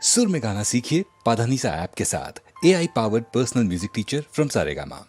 सुर में गाना सीखिए पाधानीसा ऐप के साथ। AI powered personal music teacher from Saregama.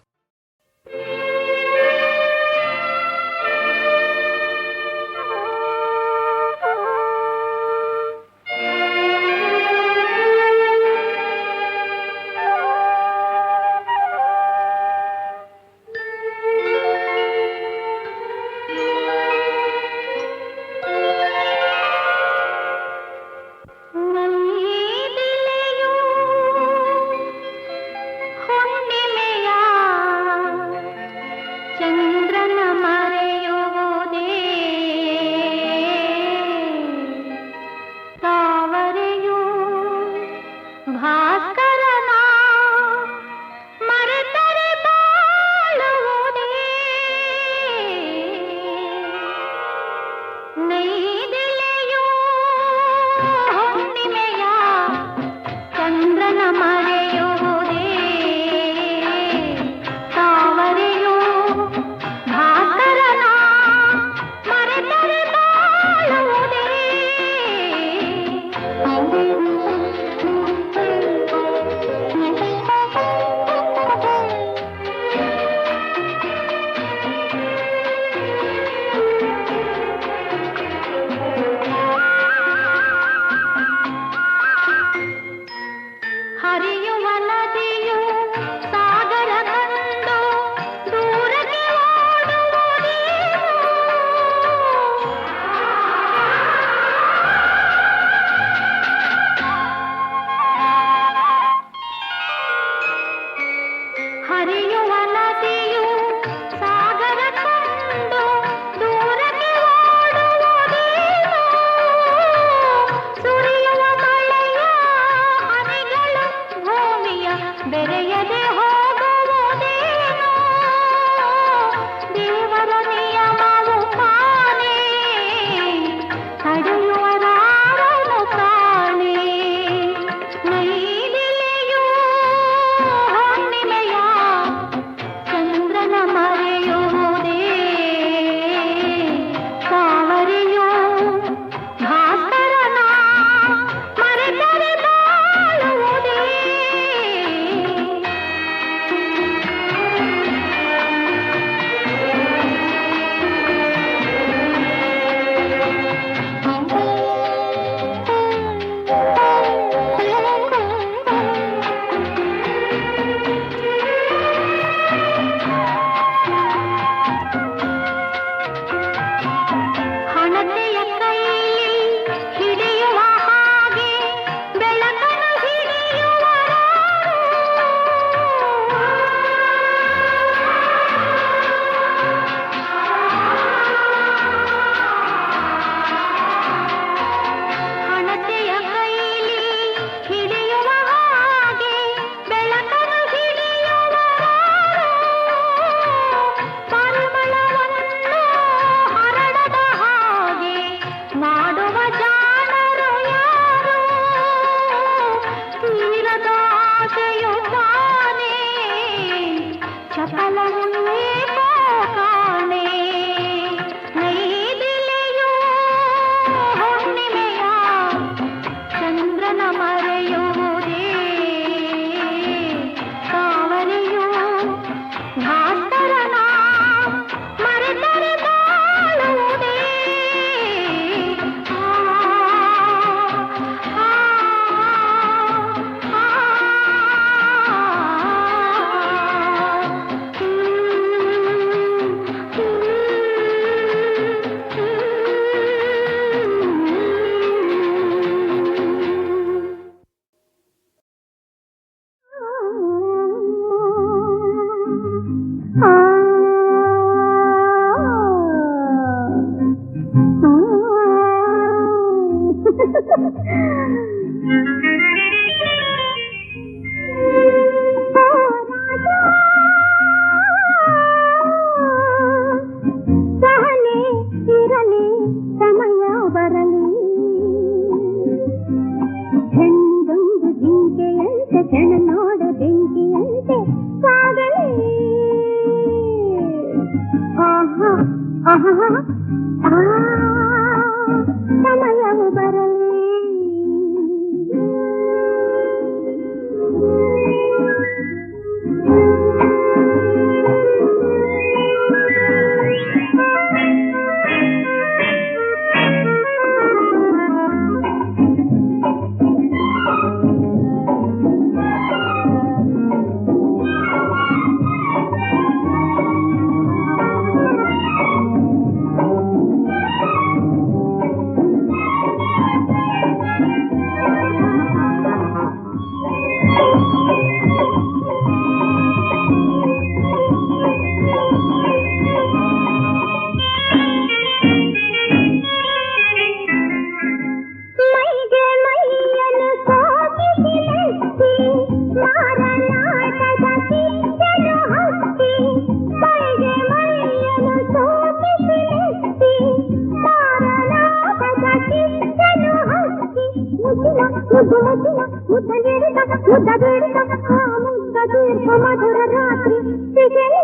ಮಧುರ ರಾತ್ರಿ ಸಿಗಲಿ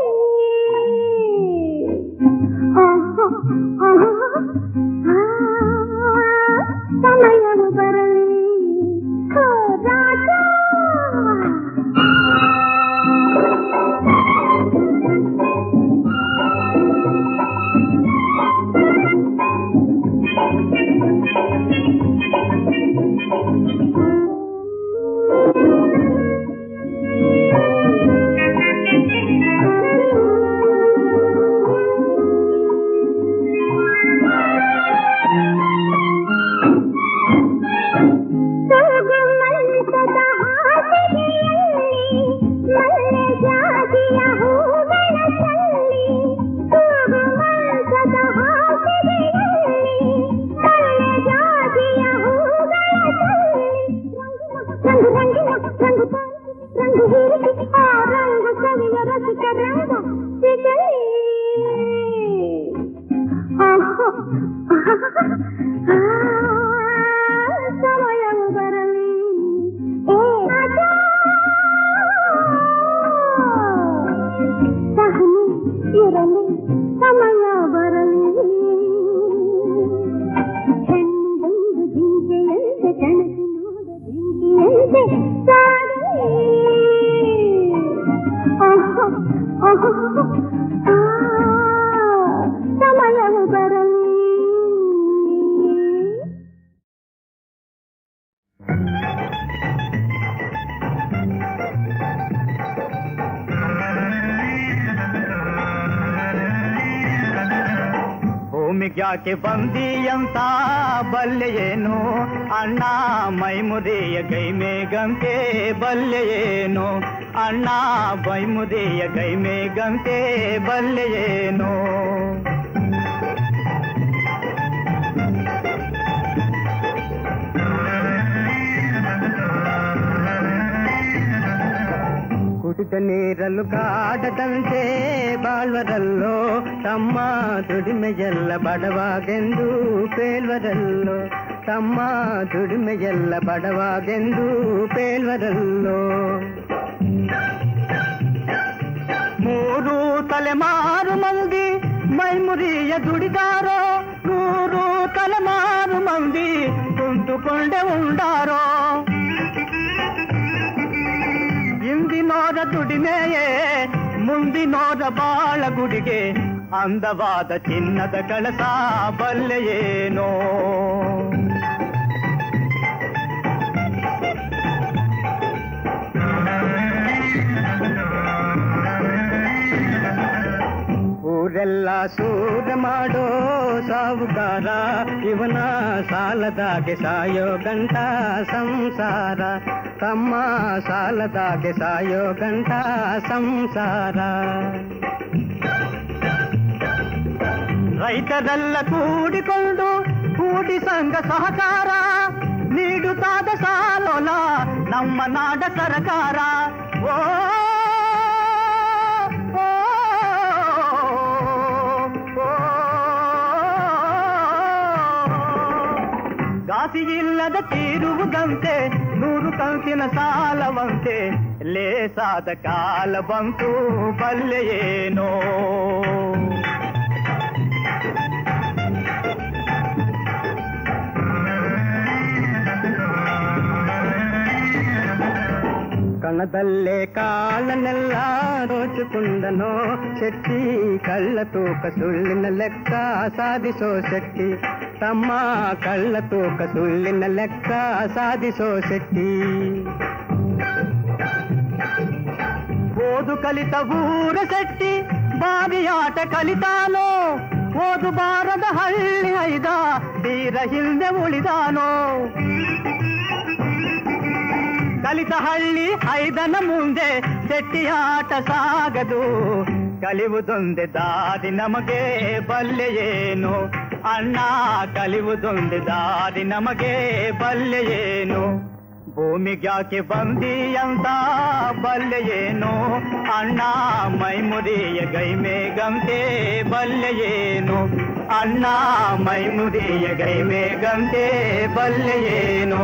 ಸಮಯವು ಬರಲಿ ರಾಜ ಸಮಯವು ಬರಲಿ ಸಹನೆ ಇರಲಿ ಸಮಯ ಬರಲಿ ಹೆಣ್ಣೊಂದು ಜಿಂಕೆಯಂತೆ ಕಣಕಿ ನೋಡ ಬೆಂಕಿಯಂತೆ ಸಾಗಲಿ ಸಮಯವು ಬರಲಿ ಭೂಮಿಗ್ಯಾಕೆ ಬಂದಿಯಂತ ಬಲ್ಲೆಯೇನು ಅಣ್ಣ ಮೈಮುದಿಯ ಕೈ ಮೇಗಂತೆ ಬಲ್ಲೆಯೇನು ಅಣ್ಣ ಮೈಮುದಿಯ ಕೈ ಮೇಗಂತೆ ಬಲ್ಲೆಯೇನು ಕುಡಿದ ನೀರಲು ಕಾಡದಂತೆ ಬಾಳ್ವರಲ್ಲೋ ತಮ್ಮ ದುಡಿಮೆಯೆಲ್ಲ ಬಡವಾಗೆಂದು ಪೇಲ್ವರಲ್ಲೋ ತಮ್ಮ ದುಡಿಮೆಯೆಲ್ಲ ಬಡವಾಗೆಂದು ಪೇಲ್ವರಲ್ಲೋ ಮೂರು ತಲೆಮಾರು ಮಂದಿ ಮೈಮುರಿಯ ದುಡಿದಾರೋ 100 ತಲೆಮಾರು ಮಂದಿ ಕುಂತುಕೊಂಡೆ ಉಂಡಾರೋ ಇಂದಿನೋರ ದುಡಿಮೆಯೇ ಮುಂದಿನೋರ ಬಾಳಗುಡಿಗೆ ಅಂದವಾದ ಚಿನ್ನದ ಕಳಸ ಬಲ್ಲೆಯೇನೋ ಊರೆಲ್ಲ ಸೂರ ಮಾಡೋ ಸಾವುಕಾರ ಇವನ ಸಾಲದಾಗೆ ಸಾಯೋ ಗಂಟ ಸಂಸಾರ ತಮ್ಮ ಸಾಲದಾಗೆ ಸಾಯೋ ಗಂಟ ಸಂಸಾರ ರೈತರೆಲ್ಲ ಕೂಡಿಕೊಂಡು ಕೂಡಿ ಸಂಘ ಸಹಕಾರ ನೀಡುತ್ತಾದ ಸಾಲೋಲ ನಮ್ಮ ನಾಡ ಸರ್ಕಾರ ಓ ಗಾಸಿ ಇಲ್ಲದ ತೀರುವುದಂತೆ 100 ಕಂತಿನ ಸಾಲವಂತೆ ಲೇಸಾದ ಕಾಲ ಬಂತು ಬಲ್ಲೆಯೇನೋ ಕಣದಲ್ಲೇ ಕಾಲನೆಲ್ಲ ದೋಚಿಕೊಂಡನೋ ಶೆಟ್ಟಿ ಕಳ್ಳ ತೂಕ ಸುಳ್ಳಿನ ಲೆಕ್ಕ ಸಾಧಿಸೋ ಶೆಟ್ಟಿ ತಮ್ಮ ಕಳ್ಳ ತೂಕ ಸುಳ್ಳಿನ ಲೆಕ್ಕ ಸಾಧಿಸೋ ಶೆಟ್ಟಿ ಓದು ಕಲಿತ ಊರ ಶೆಟ್ಟಿ ಬಾರಿಯಾಟ ಕಲಿತಾನೋ ಓದು ಬಾರದ ಹಳ್ಳಿ ಐದ ತೀರ ಹಿಂದೆ ಉಳಿದಾನೋ ಕಲಿತ ಹಳ್ಳಿ ಐದನ ಮುಂದೆ ಶೆಟ್ಟಿಯಾಟ ಸಾಗದು ಕಲಿಯುವುದೊಂದೆ ದಾರಿ ನಮಗೆ ಬಲ್ಲೆಯೇನು ಅಣ್ಣ ಕಲಿಯುವುದೊಂದೆ ದಾರಿ ನಮಗೆ ಬಲ್ಲೆಯೇನು ಭೂಮಿಗ್ಯಾಕೆ ಬಂದಿಯಂತ ಬಲ್ಲೆಯೇನು ಅಣ್ಣ ಮೈಮುರಿಯ ಗೈ ಮೇಗಂತೆ ಬಲ್ಲೆಯೇನು ಅಣ್ಣ ಮೈಮುರಿಯ ಗೈ ಮೇಗಂತೆ ಬಲ್ಲೆಯೇನು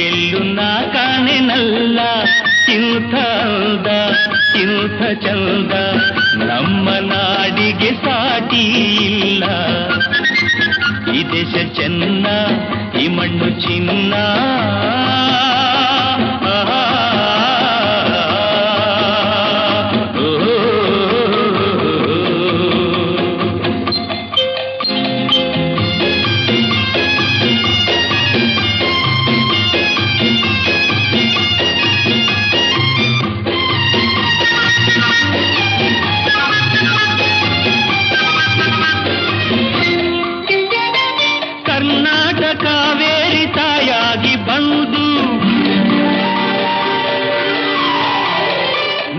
ಎಲ್ಲೂ ನಾ ಕಾಣೆನಲ್ಲ ಇಂಥ ಅಂದ ಇಂಥ ಚಂದ ನಮ್ಮ ನಾಡಿಗೆ ಸಾಟಿ ಇಲ್ಲ. ಈ ದೇಶ ಚೆನ್ನ ಈ ಮಣ್ಣು ಚಿನ್ನ. ಕಾವೇರಿ ತಾಯಾಗಿ ಬಂದು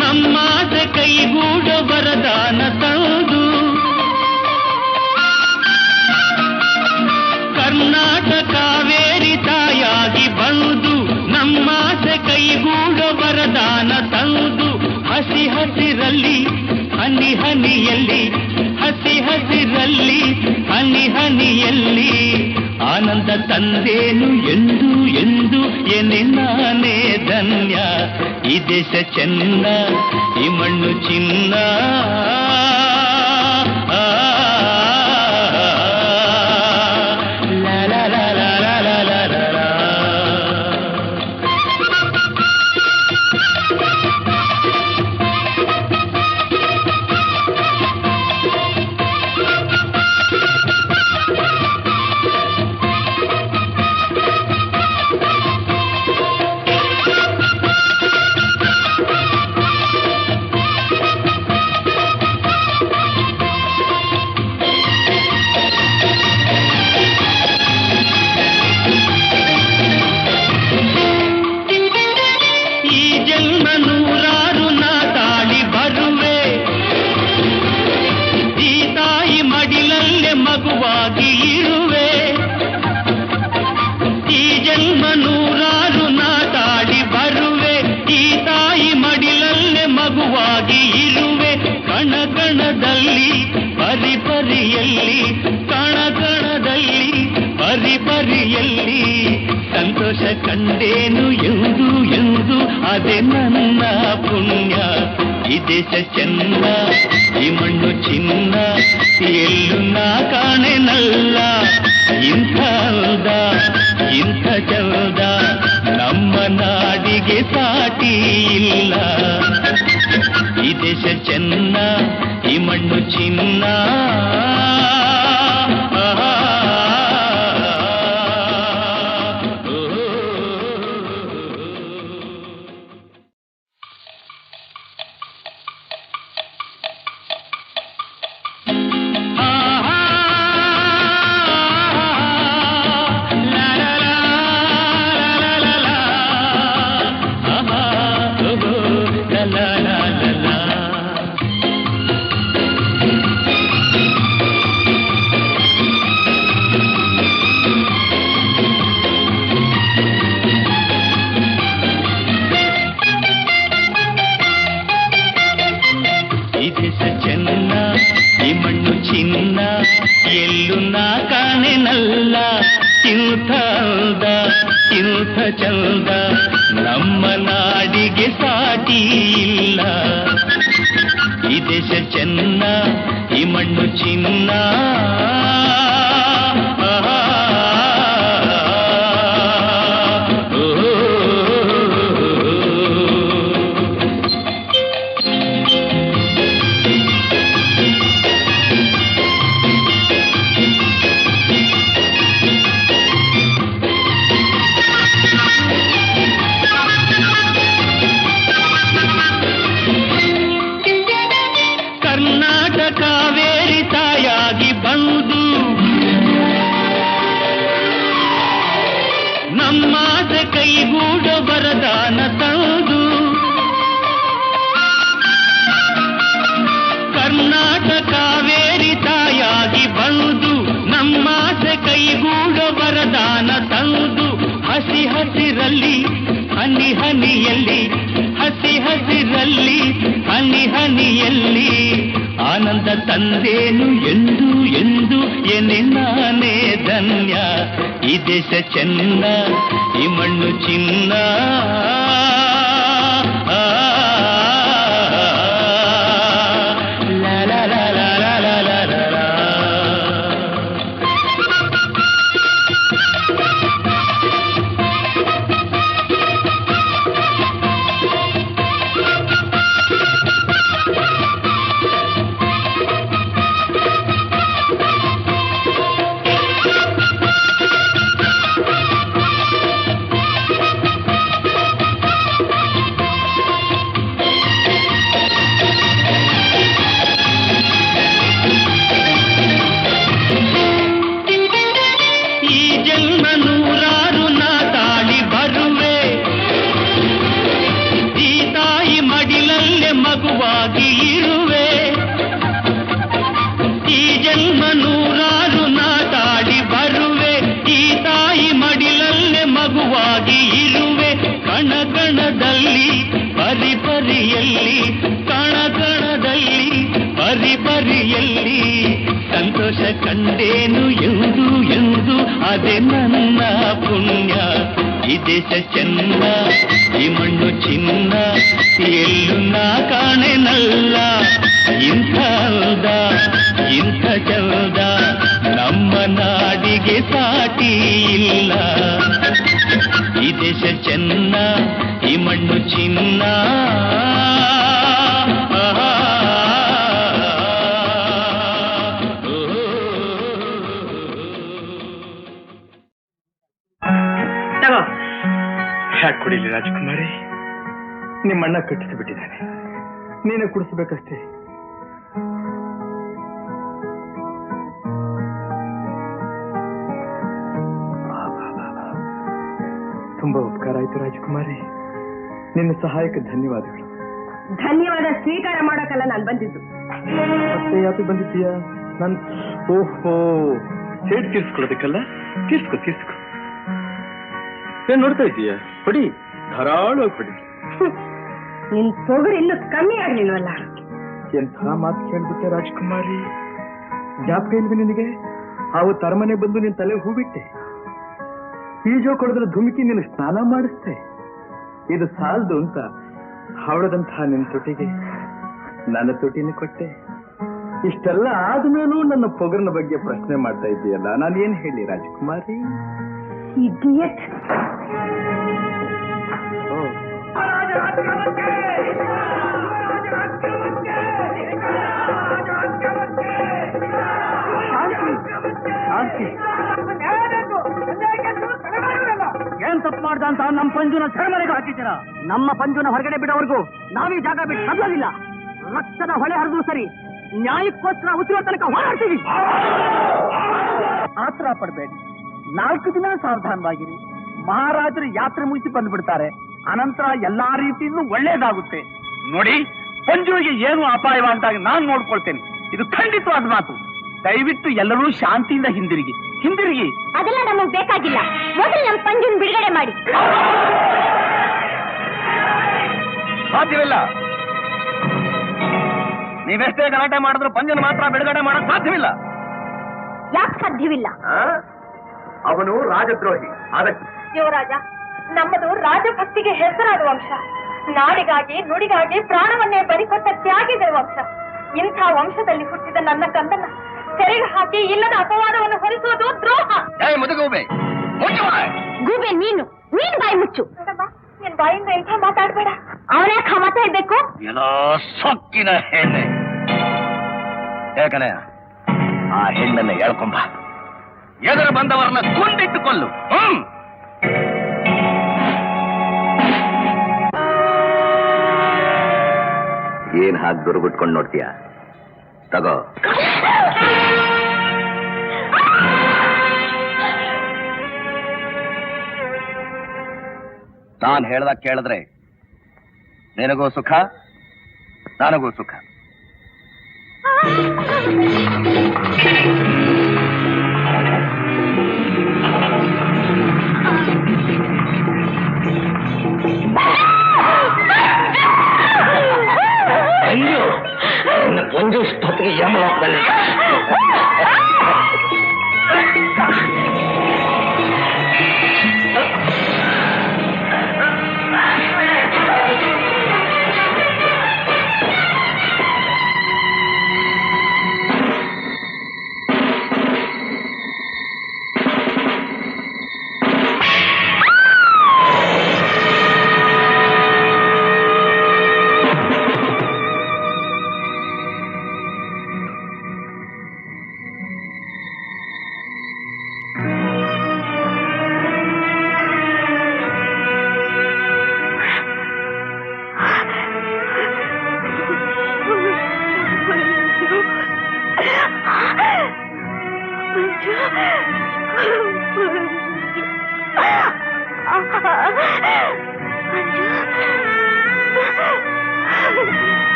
ನಮ್ಮಾಸೆ ಕೈಗೂಡ ವರದಾನ ತಂದು ಕರ್ನಾಟಕ ಕಾವೇರಿ ತಾಯಾಗಿ ಬಂದು ನಮ್ಮಾಸೆ ಕೈಗೂಡ ವರದಾನ ತಂದು ಹಸಿ ಹಸಿರಲ್ಲಿ ಹನಿ ಹನಿಯಲ್ಲಿ ಹಸಿ ಹಸಿರಲ್ಲಿ ಹನಿ ಹನಿಯಲ್ಲಿ ಆನಂದ ತಂದೇನು ಎಂದು ಎಂದು ಎನೆ ನಾನೇ ಧನ್ಯ. ಈ ದೇಶ ಚೆನ್ನ ಈ ಮಣ್ಣು ಚಿನ್ನ. ಮಗುವಾಗಿ ಇರುವೆ ಈ ಜನ್ಮ ನೂರಾರು ನಾಟಾಡಿ ಬರುವೆ ಈ ತಾಯಿ ಮಡಿಲಲ್ಲೇ ಮಗುವಾಗಿ ಇರುವೆ. ಕಣಕಣದಲ್ಲಿ ಪರಿಪರಿಯಲ್ಲಿ ಕಣಕಣದಲ್ಲಿ ಪರಿಪರಿಯಲ್ಲಿ ಸಂತೋಷ ಕಂಡೇನು ಎಂದು ಎಂದು ಅದೇ ನನ್ನ ಪುಣ್ಯ. ಈ ದೇಶ ಚೆನ್ನ ಈ ಮಣ್ಣು ಚಿನ್ನ ಎಲ್ಲೂ ನಾ ಕಾಣೆನಲ್ಲ ಇಂಥ ಅಂದ ಇಂಥ ಚಂದ ನಮ್ಮ ನಾಡಿಗೆ ಸಾಟಿ ಇಲ್ಲ. ಈ ದೇಶ ಚೆನ್ನ ಈ ಮಣ್ಣು ಚಿನ್ನ. ಚೆನ್ನ ಈ ಮಣ್ಣು ಚಿನ್ನ ಎಲ್ಲೂ ನಾ ಕಾಣೆನಲ್ಲ ಇಂಥ ಅಂದ ಇಂಥ ಚಂದ ನಮ್ಮ ನಾಡಿಗೆ ಸಾಟಿ ಇಲ್ಲ. ಈ ದೇಶ ಚೆನ್ನ ಈ ಮಣ್ಣು ಚಿನ್ನ. ಕಾವೇರಿ ತಾಯಾಗಿ ಬಂದು ನಮ್ಮಾಸೆ ಕೈಗೂಡ ವರದಾನ ತಂದು ಕರ್ನಾಟಕ ಕಾವೇರಿ ತಾಯಾಗಿ ಬಂದು ನಮ್ಮಾಸೆ ಕೈಗೂಡ ವರದಾನ ತಂದು ಹಸಿ ಹಸಿರಲ್ಲಿ ಹನಿ ಹನಿಯಲ್ಲಿ ಹಸಿ ಹಸಿರಲ್ಲಿ ಹನಿ ಹನಿಯಲ್ಲಿ ಆನಂದ ತಂದೇನು ಎಂದು ಎಂದು ಎನೆ ನಾನೇ ಧನ್ಯ ಈ ದೇಶ ಚೆನ್ನ ಈ ಮಣ್ಣು ಚಿನ್ನ ಲಾ ಲಾ ಲಾ ಲಾ ಲಾ ಲಾ ಲಾ ಲಾ ಲಾ. ಈ ಜನ್ಮ ನೂರಾರು ನಾ ತಾಳಿ ಬರುವೆ ಈ ತಾಯಿ ಮಡಿಲಲ್ಲೇ ಮಗುವಾಗಿ ಇರುವೆ ಈ ಜನ್ಮ ನೂರಾರು ನಾ ತಾಳಿ ಬರುವೆ ಈ ತಾಯಿ ಮಡಿಲಲ್ಲೇ ಮಗುವಾಗಿ ಇರುವೆ ಕಣ ಕಣದಲ್ಲಿ ಪರಿಪರಿಯಲ್ಲಿ ಕಣ ಕಣದಲ್ಲಿ ಪರಿಪರಿಯಲ್ಲಿ ಸಂತೋಷ ಕಂಡೇನು ಎಂದು ಎಂದು ಅದೇ ನನ್ನ ಪುಣ್ಯ ಈ ದೇಶ ಚೆನ್ನ ಈ ಮಣ್ಣು ಚಿನ್ನ ಎಲ್ಲೂ ನಾ ಕಾಣೆನಲ್ಲ ಇಂಥ ಅಂದ ಇಂಥ ಚಂದ ನಮ್ಮ ನಾಡಿಗೆ ಸಾಟಿ ಇಲ್ಲ ಈ ದೇಶ ಚೆನ್ನ ಈ ಮಣ್ಣು ಚಿನ್ನ ಯಾಕೆ ಕುಡಿಲಿ ರಾಜಕುಮಾರಿ? ನಿಮ್ಮಣ್ಣ ಕಟ್ಟಿಸಿ ಬಿಟ್ಟಿದ್ದಾನೆ, ನೀನೇ ಕುಡಿಸ್ಬೇಕಷ್ಟೇ. ತುಂಬಾ ಉಪಕಾರ ಆಯ್ತು ರಾಜಕುಮಾರಿ, ನಿನ್ನ ಸಹಾಯಕ್ಕೆ ಧನ್ಯವಾದಗಳು. ಧನ್ಯವಾದ ಸ್ವೀಕಾರ ಮಾಡೋಕಲ್ಲ ನಾನು ಬಂದಿದ್ದು. ಮತ್ತೆ ಯಾಕೆ ಬಂದಿದ್ದೀಯಾ? ನನ್ ಓಹೋ, ಸೇಡ್ ತೀರ್ಸ್ಕೊಳ್ಳೋದಕ್ಕಲ್ಲ? ತೀರ್ಸ್ಕೊ ತೀರ್ಸ್ಕೊ. ಏನ್ ನೋಡ್ತಾ ಇದ್ದೀಯಾ? ಕೊಡಿ, ಧಾರಾಳವಾಗಿ ಕೊಡಿ. ನಿನ್ ತೊಗರು ಇನ್ನೂ ಕಮ್ಮಿ ಆಗ್ಲಿಲ್ವಲ್ಲ? ಎಂಥ ಮಾತು ಕೇಳ್ಬಿಟ್ಟೆ ರಾಜಕುಮಾರಿ. ಜ್ಞಾಪಕ ಇಲ್ವೇ ನಿನಗೆ? ಅವತ್ತು ಅರಮನೆ ಬಂದು ನಿನ್ ತಲೆ ಹೂ ಬಿಟ್ಟೆ, ಈಜೋ ಕೊಡದ್ರ ಧುಮುಕಿ ನಿನ್ನ ಸ್ನಾನ ಮಾಡಿಸ್ತೆ. ಇದು ಸಾಲದು ಅಂತ ಹವಳದಂತಹ ನಿನ್ನ ತುಟಿಗೆ ನನ್ನ ತುಟಿನ ಕೊಟ್ಟೆ. ಇಷ್ಟೆಲ್ಲ ಆದ್ಮೇಲೂ ನನ್ನ ಪೊಗರಿನ ಬಗ್ಗೆ ಪ್ರಶ್ನೆ ಮಾಡ್ತಾ ಇದ್ದೀಯಲ್ಲ, ನಾನು ಏನ್ ಹೇಳಿ ರಾಜಕುಮಾರಿ? ಇಡಿಯಟ್. ಏನ್ ತಪ್ಪು ಮಾಡ್ದ ಅಂತ ನಮ್ಮ ಪಂಜುನ ಸೆರೆಮನೆಗೆ ಹಾಕಿದ್ದೀರಾ? ನಮ್ಮ ಪಂಜುನ ಹೊರಗಡೆ ಬಿಡೋವರೆಗೂ ನಾವೀ ಜಾಗ ಬಿಟ್ಟು ಕದಲಿಲ್ಲ. ರಕ್ತದ ಹೊಳೆ ಹರಿದು ಸರಿ, ನ್ಯಾಯಕ್ಕೋಸ್ಕರ ಉಸಿರೋ ತನಕ ಹೋರಾಡ್ತೀವಿ. ಆತರ ಪಡಬೇಡಿ, 4 ದಿನ ಸಾವಧಾನವಾಗಿರಿ. ಮಹಾರಾಜರು ಯಾತ್ರೆ ಮುಗಿಸಿ ಬಂದ್ಬಿಡ್ತಾರೆ, ಅನಂತರ ಎಲ್ಲಾ ರೀತಿಯಿಂದ ಒಳ್ಳೇದಾಗುತ್ತೆ. ನೋಡಿ, ಪಂಜುವಿಗೆ ಏನು ಅಪಾಯವಾಗದಾಗ ನಾನು ನೋಡ್ಕೊಳ್ತೇನೆ. ಇದು ಖಂಡಿತವಾದ ಮಾತು. ದಯವಿಟ್ಟು ಎಲ್ಲರೂ ಶಾಂತಿಯಿಂದ ಹಿಂದಿರುಗಿ. ಅದೆಲ್ಲ ನಮಗ್ ಬೇಕಾಗಿಲ್ಲ. ಮೊದಲು ನಮ್ಮ ಪಂಜುನ್ ಬಿಡುಗಡೆ ಮಾಡಿ. ಸಾಧ್ಯವಿಲ್ಲ. ನೀವೆಷ್ಟೇ ಗಲಾಟೆ ಮಾಡಿದ್ರು ಪಂಜನ್ ಮಾತ್ರ ಬಿಡುಗಡೆ ಮಾಡಕ್ ಸಾಧ್ಯವಿಲ್ಲ. ಯಾಕೆ ಸಾಧ್ಯವಿಲ್ಲ? ಅವನು ರಾಜದ್ರೋಹಿ. ಅದಕ್ಕೆ ಯುವರಾಜ, ನಮ್ಮದು ರಾಜಭಕ್ತಿಗೆ ಹೆಸರಾದ ವಂಶ. ನಾಡಿಗಾಗಿ ನುಡಿಗಾಗಿ ಪ್ರಾಣವನ್ನೇ ಬಲಿಕೊಟ್ಟ ತ್ಯಾಗಿಗಳ ವಂಶ. ಇಂಥ ವಂಶದಲ್ಲಿ ಹುಟ್ಟಿದ ನನ್ನ ಕಂದನ್ನ ಸೆರೆಗೆ ಹಾಕಿ ಇಲ್ಲದ ಅಪವಾದವನ್ನು ಹೊರಿಸುವುದು ದ್ರೋಹ. ಗೂಬೆ ನೀನು ಬಾಯಿ ಮುಚ್ಚು. ನಿನ್ ಬಾಯಿಂದ ಇಂಥ ಮಾತಾಡ್ಬೇಡ. ಅವನ್ಯಾಕ ಮಾತಾಡ್ಬೇಕು? ಏನೋ ಸೊಕ್ಕಿನ ಹೆಣ್ಣೆ. ಯಾಕನೆ ಆ ಹೆಣ್ಣನ್ನ ಹೇಳ್ಕೊಂಬ. ಎದುರು ಬಂದವರನ್ನ ಕೊಂದಿಟ್ಟುಕೊಳ್ಳು. ಏನ್ ಹಾಗೆ ದುರ್ಗುಟ್ಕೊಂಡು ನೋಡ್ತೀಯ? ತಗೋ. ನಾನ್ ಹೇಳ್ದಾಗ ಕೇಳಿದ್ರೆ ನಿನಗೂ ಸುಖ, ನನಗೂ ಸುಖ. ಅಯ್ಯೋ, ಒಂದು ಹೊತ್ತಿಗೆ ಯಮಲೋಕದಲ್ಲಿ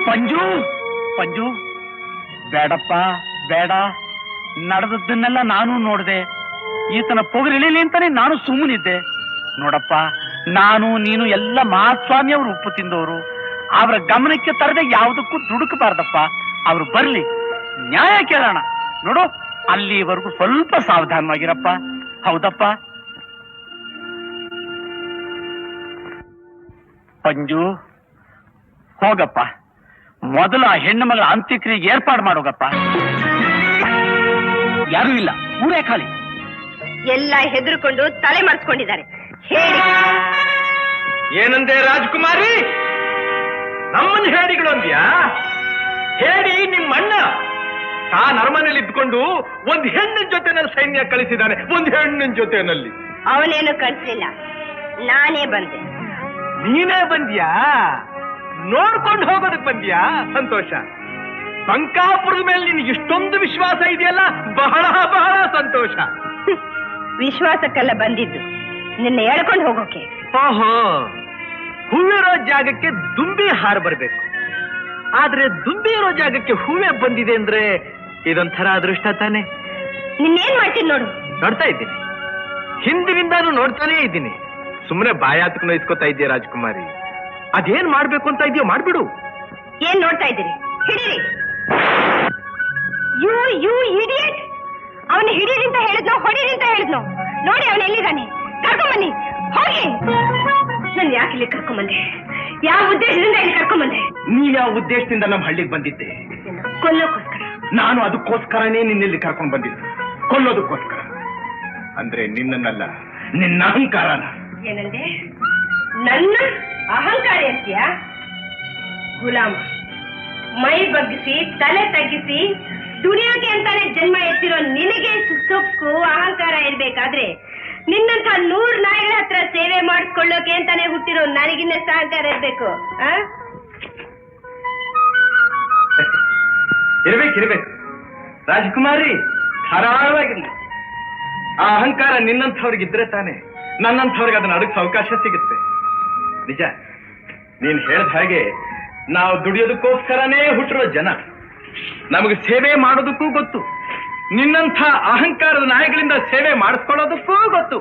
ಪಂಜು ಪಂಜು ಬೇಡಪ್ಪ ಬೇಡ. ನಡೆದದ್ದನ್ನೆಲ್ಲ ನಾನು ನೋಡಿದೆ. ಈತನ ಪೊಗರಿಳಿಲಿ ಅಂತಾನೆ ನಾನು ಸುಮ್ಮನಿದ್ದೆ. ನೋಡಪ್ಪ, ನಾನು ನೀನು ಎಲ್ಲ ಮಹಾಸ್ವಾಮಿ ಅವರು ಉಪ್ಪು ತಿಂದವರು. ಅವರ ಗಮನಕ್ಕೆ ತರದೆ ಯಾವುದಕ್ಕೂ ದುಡುಕಬಾರ್ದಪ್ಪ. ಅವರು ಬರ್ಲಿ, ನ್ಯಾಯ ಕೇಳೋಣ. ನೋಡು, ಅಲ್ಲಿವರೆಗೂ ಸ್ವಲ್ಪ ಸಾವಧಾನವಾಗಿರಪ್ಪ. ಹೌದಪ್ಪ ಪಂಜು? ಹೋಗಪ್ಪ, ಮೊದಲು ಆ ಹೆಣ್ಣು ಮಗಳ ಅಂತ್ಯಕ್ರಿಯೆಗೆ ಏರ್ಪಾಡು ಮಾಡೋಗಪ್ಪ. ಯಾರೂ ಇಲ್ಲ, ಊರೇ ಖಾಲಿ. ಎಲ್ಲ ಹೆದರ್ಕೊಂಡು ತಲೆ ಮರೆಸ್ಕೊಂಡಿದ್ದಾರೆ. ಹೇಳಿ, ಏನಂದೆ ರಾಜ್ಕುಮಾರಿ? ನಮ್ಮನ್ನ ಹೇಡಿಗಳು ಅಂದ್ಯಾ? ಹೇಳಿ ನಿಮ್ಮಣ್ಣ ತಾನ್ ಅರಮನೆಯಲ್ಲಿ ಇದ್ಕೊಂಡು ಒಂದ್ ಹೆಣ್ಣಿನ ಜೊತೆನಲ್ಲಿ ಸೈನ್ಯ ಕಳಿಸಿದ್ದಾನೆ. ಒಂದ್ ಹೆಣ್ಣಿನ ಜೊತೆನಲ್ಲಿ. ಅವನೇನು ಕಳಿಸ್ಲಿಲ್ಲ, ನಾನೇ ಬಂದೆ. ನೀನೇ ಬಂದ್ಯಾ? ನೋಡ್ಕೊಂಡು ಹೋಗೋದಕ್ ಬಂದ್ಯಾ? ಸಂತೋಷ. ಬಂಕಾಪುರದ ಮೇಲೆ ನಿನಗೆ ಇಷ್ಟೊಂದು ವಿಶ್ವಾಸ ಇದೆಯಲ್ಲ, ಬಹಳ ಬಹಳ ಸಂತೋಷ. ವಿಶ್ವಾಸಕ್ಕೆಲ್ಲ ಬಂದಿದ್ದು, ನಿನ್ನೆ ಹೇಳ್ಕೊಂಡು ಹೋಗೋಕೆ. ಓಹೋ, ಹೂವಿರೋ ಜಾಗಕ್ಕೆ ದುಂಬಿ ಹಾರ ಬರ್ಬೇಕು. ಆದ್ರೆ ದುಂಬಿ ಇರೋ ಜಾಗಕ್ಕೆ ಹೂವೇ ಬಂದಿದೆ ಅಂದ್ರೆ ಇದೊಂಥರ ಅದೃಷ್ಟ ತಾನೆ. ನಿನ್ನೇನ್ ಮಾಡ್ತೀನಿ ನೋಡು. ನೋಡ್ತಾ ಇದ್ದೀನಿ, ಹಿಂದಿನಿಂದಾನು ನೋಡ್ತಾನೇ ಇದ್ದೀನಿ. ಸುಮ್ಮನೆ ಬಾಯಾತಕ್ ನೋಯಿಸ್ಕೊತಾ ಇದೆಯಾ ರಾಜ್ಕುಮಾರಿ? ಅದೇನ್ ಮಾಡ್ಬೇಕು ಅಂತ ಇದೆಯೋ ಮಾಡ್ಬಿಡು. ಏನ್ ನೋಡ್ತಾ ಇದ್ದೀರಿ? ಹಿಡೀರಿ. You idiot! ಅವನು ಹಿಡೀರಿ ಅಂತ ಹೇಳಿದ್ನೋ ಹೊಡೀರಿ ಅಂತ ಹೇಳಿದ್ನೋ? ನೋಡಿ ಅವನು ಎಲ್ಲಿದ್ದಾನೆ. ಕರ್ಕೊಂಬನ್ನಿ, ಹೋಗಿ. ನನ್ ಯಾಕೆ ಇಲ್ಲಿ ಕರ್ಕೊಂಬಂದೆ? ಯಾವ ಉದ್ದೇಶದಿಂದ ಇಲ್ಲಿ ಕರ್ಕೊಂಬಂದೆ? ನೀ ಯಾವ ಉದ್ದೇಶದಿಂದ ನಮ್ಮ ಹಳ್ಳಿಗೆ ಬಂದಿದ್ದೆ? ಕೊಲ್ಲೋಕೋಸ್ಕರ. ನಾನು ಅದಕ್ಕೋಸ್ಕರನೇ ನಿನ್ನೆಲ್ಲಿ ಕರ್ಕೊಂಡು ಬಂದಿದ್ದೆ. ಕೊಲ್ಲೋದಕ್ಕೋಸ್ಕರ. ಅಂದ್ರೆ ನಿನ್ನನ್ನಲ್ಲ, ನಿನ್ನ ಅಹಂಕಾರನ. ಏನಂದೆ? ನನ್ನ ಅಹಂಕಾರ ಅಂತೀಯ? ಗುಲಾಮ, ಮೈ ಬಗ್ಗಿಸಿ ತಲೆ ತಗ್ಗಿಸಿ ದುಡಿಯೋಕೆ ಅಂತಾನೆ ಜನ್ಮ ಎತ್ತಿರೋ ನಿನಗೆ ಸೊಕ್ಕು ಅಹಂಕಾರ ಇರ್ಬೇಕಾದ್ರೆ ನಿನ್ನಂತ 100 ನಾಯಿಗಳ ಹತ್ರ ಸೇವೆ ಮಾಡಿಸ್ಕೊಳ್ಳೋಕೆ ಅಂತಾನೆ ಹುಟ್ಟಿರೋ ನನಗಿನ್ನಷ್ಟು ಅಹಂಕಾರ ಇರ್ಬೇಕು. ಇರ್ಬೇಕು ರಾಜಕುಮಾರಿ, ಧಾರಾಳವಾಗಿರ್ಲಿ. ಆ ಅಹಂಕಾರ ನಿನ್ನಂಥವ್ರಿಗಿದ್ರೆ ತಾನೆ ನನ್ನಂಥವ್ರಿಗೆ ಅದನ್ನ ಅಡಗಿಸೋ ಅವಕಾಶ ಸಿಗುತ್ತೆ. ನಿಜ, ನೀನ್ ಹೇಳ್ದ ಹಾಗೆ ನಾವು ದುಡಿಯೋದಕ್ಕೋಸ್ಕರನೇ ಹುಟ್ಟಿರೋ ಜನ. ನಮಗೆ ಸೇವೆ ಮಾಡೋದಕ್ಕೂ ಗೊತ್ತು, ನಿನ್ನಂಥ ಅಹಂಕಾರದ ನಾಯಿಗಳಿಂದ ಸೇವೆ ಮಾಡಿಸ್ಕೊಳ್ಳೋದಕ್ಕೂ ಗೊತ್ತು.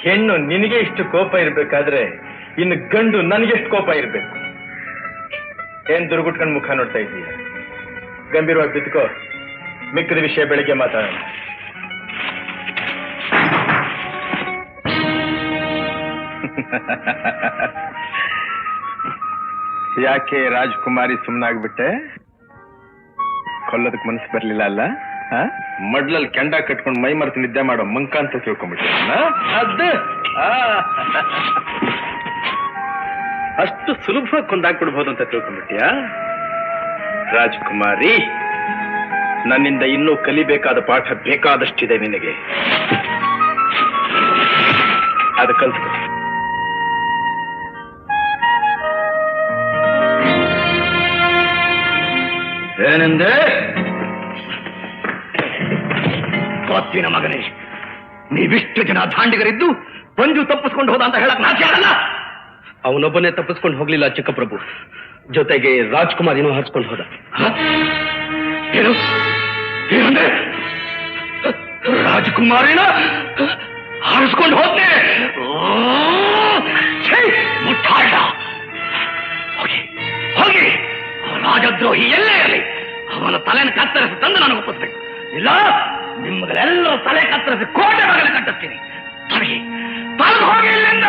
ಹೆಣ್ಣು ನಿನಗೆ ಇಷ್ಟು ಕೋಪ ಇರ್ಬೇಕಾದ್ರೆ ಇನ್ನು ಗಂಡು ನನಗೆಷ್ಟು ಕೋಪ ಇರ್ಬೇಕು? ಏನ್ ದುರ್ಗುಟ್ಕೊಂಡ್ ಮುಖ ನೋಡ್ತಾ ಇದ್ದೀಯ? ಗಂಭೀರವಾಗಿ ಬಿತ್ಕೋ. ಮಿಕ್ಕದ ವಿಷಯ ಬೆಳಿಗ್ಗೆ ಮಾತಾಡೋಣ. ಯಾಕೆ ರಾಜ್ಕುಮಾರಿ ಸುಮ್ಮನಾಗ್ಬಿಟ್ಟೆ? ಕೊಲ್ಲೋದಕ್ಕೆ ಮನಸ್ಸು ಬರ್ಲಿಲ್ಲ ಅಲ್ಲ? ಮಡ್ಲಲ್ಲಿ ಕೆಂಡ ಕಟ್ಕೊಂಡು ಮೈ ಮರೆತು ನಿದ್ದೆ ಮಾಡೋ ಮಂಕ ಅಂತ ತಿಳ್ಕೊಂಡ್ಬಿಟ್ಟೆ. ಅಷ್ಟು ಸುಲಭವಾಗಿ ಕೊಂದಾಕ್ಬಿಡ್ಬೋದು ಅಂತ ತಿಳ್ಕೊಂಡ್ಬಿಟ್ಟಿಯಾ? ರಾಜ್ಕುಮಾರಿ, ನನ್ನಿಂದ ಇನ್ನೂ ಕಲಿಬೇಕಾದ ಪಾಠ ಬೇಕಾದಷ್ಟಿದೆ ನಿನಗೆ. ಅದು ಕಲ್ತ್ಕೊ. ಏನಂದೆ? ಕೊತ್ತಿನ ಮಗನೇ, ನೀವಿಷ್ಟು ಜನ ದಾಂಡಿಗರಿದ್ದು ಪಂಜು ತಪ್ಪಿಸ್ಕೊಂಡು ಹೋದ ಅಂತ ಹೇಳಕ್ ನಾಚೆ ಆಗಲ್ಲ? ಅವನೊಬ್ಬನೇ ತಪ್ಪಿಸ್ಕೊಂಡು ಹೋಗ್ಲಿಲ್ಲ ಚಿಕ್ಕಪ್ರಭು, ಜೊತೆಗೆ ರಾಜ್ಕುಮಾರಿನೂ ಹರಿಸ್ಕೊಂಡು ಹೋದ. ಏನು ಏನಂದ್ರೆ? ರಾಜಕುಮಾರಿನ ಹಾರಿಸ್ಕೊಂಡು ಹೋದ್ನೆ? ಮುಟ್ಟಾಳ! ಹೋಗಿ ಹೋಗಿ, ರಾಜದ್ರೋಹಿ ಎಲ್ಲೇ ಇರಲಿ ಅವನ ತಲೆನ ಕತ್ತರಿಸಿ ತಂದು ನಾನು ಒಪ್ಪಿಸ್ಬೇಕು. ಇಲ್ಲ ನಿಮ್ಮಗಳೆಲ್ಲರೂ ತಲೆ ಕತ್ತರಿಸಿ ಕೋಟೆ ಮಗಲ ಕಟ್ಟಿಸ್ತೀನಿ. ತೊಲಗಿ ತೊಲಗಿ ಹೋಗಿ ಇಲ್ಲಿಂದ.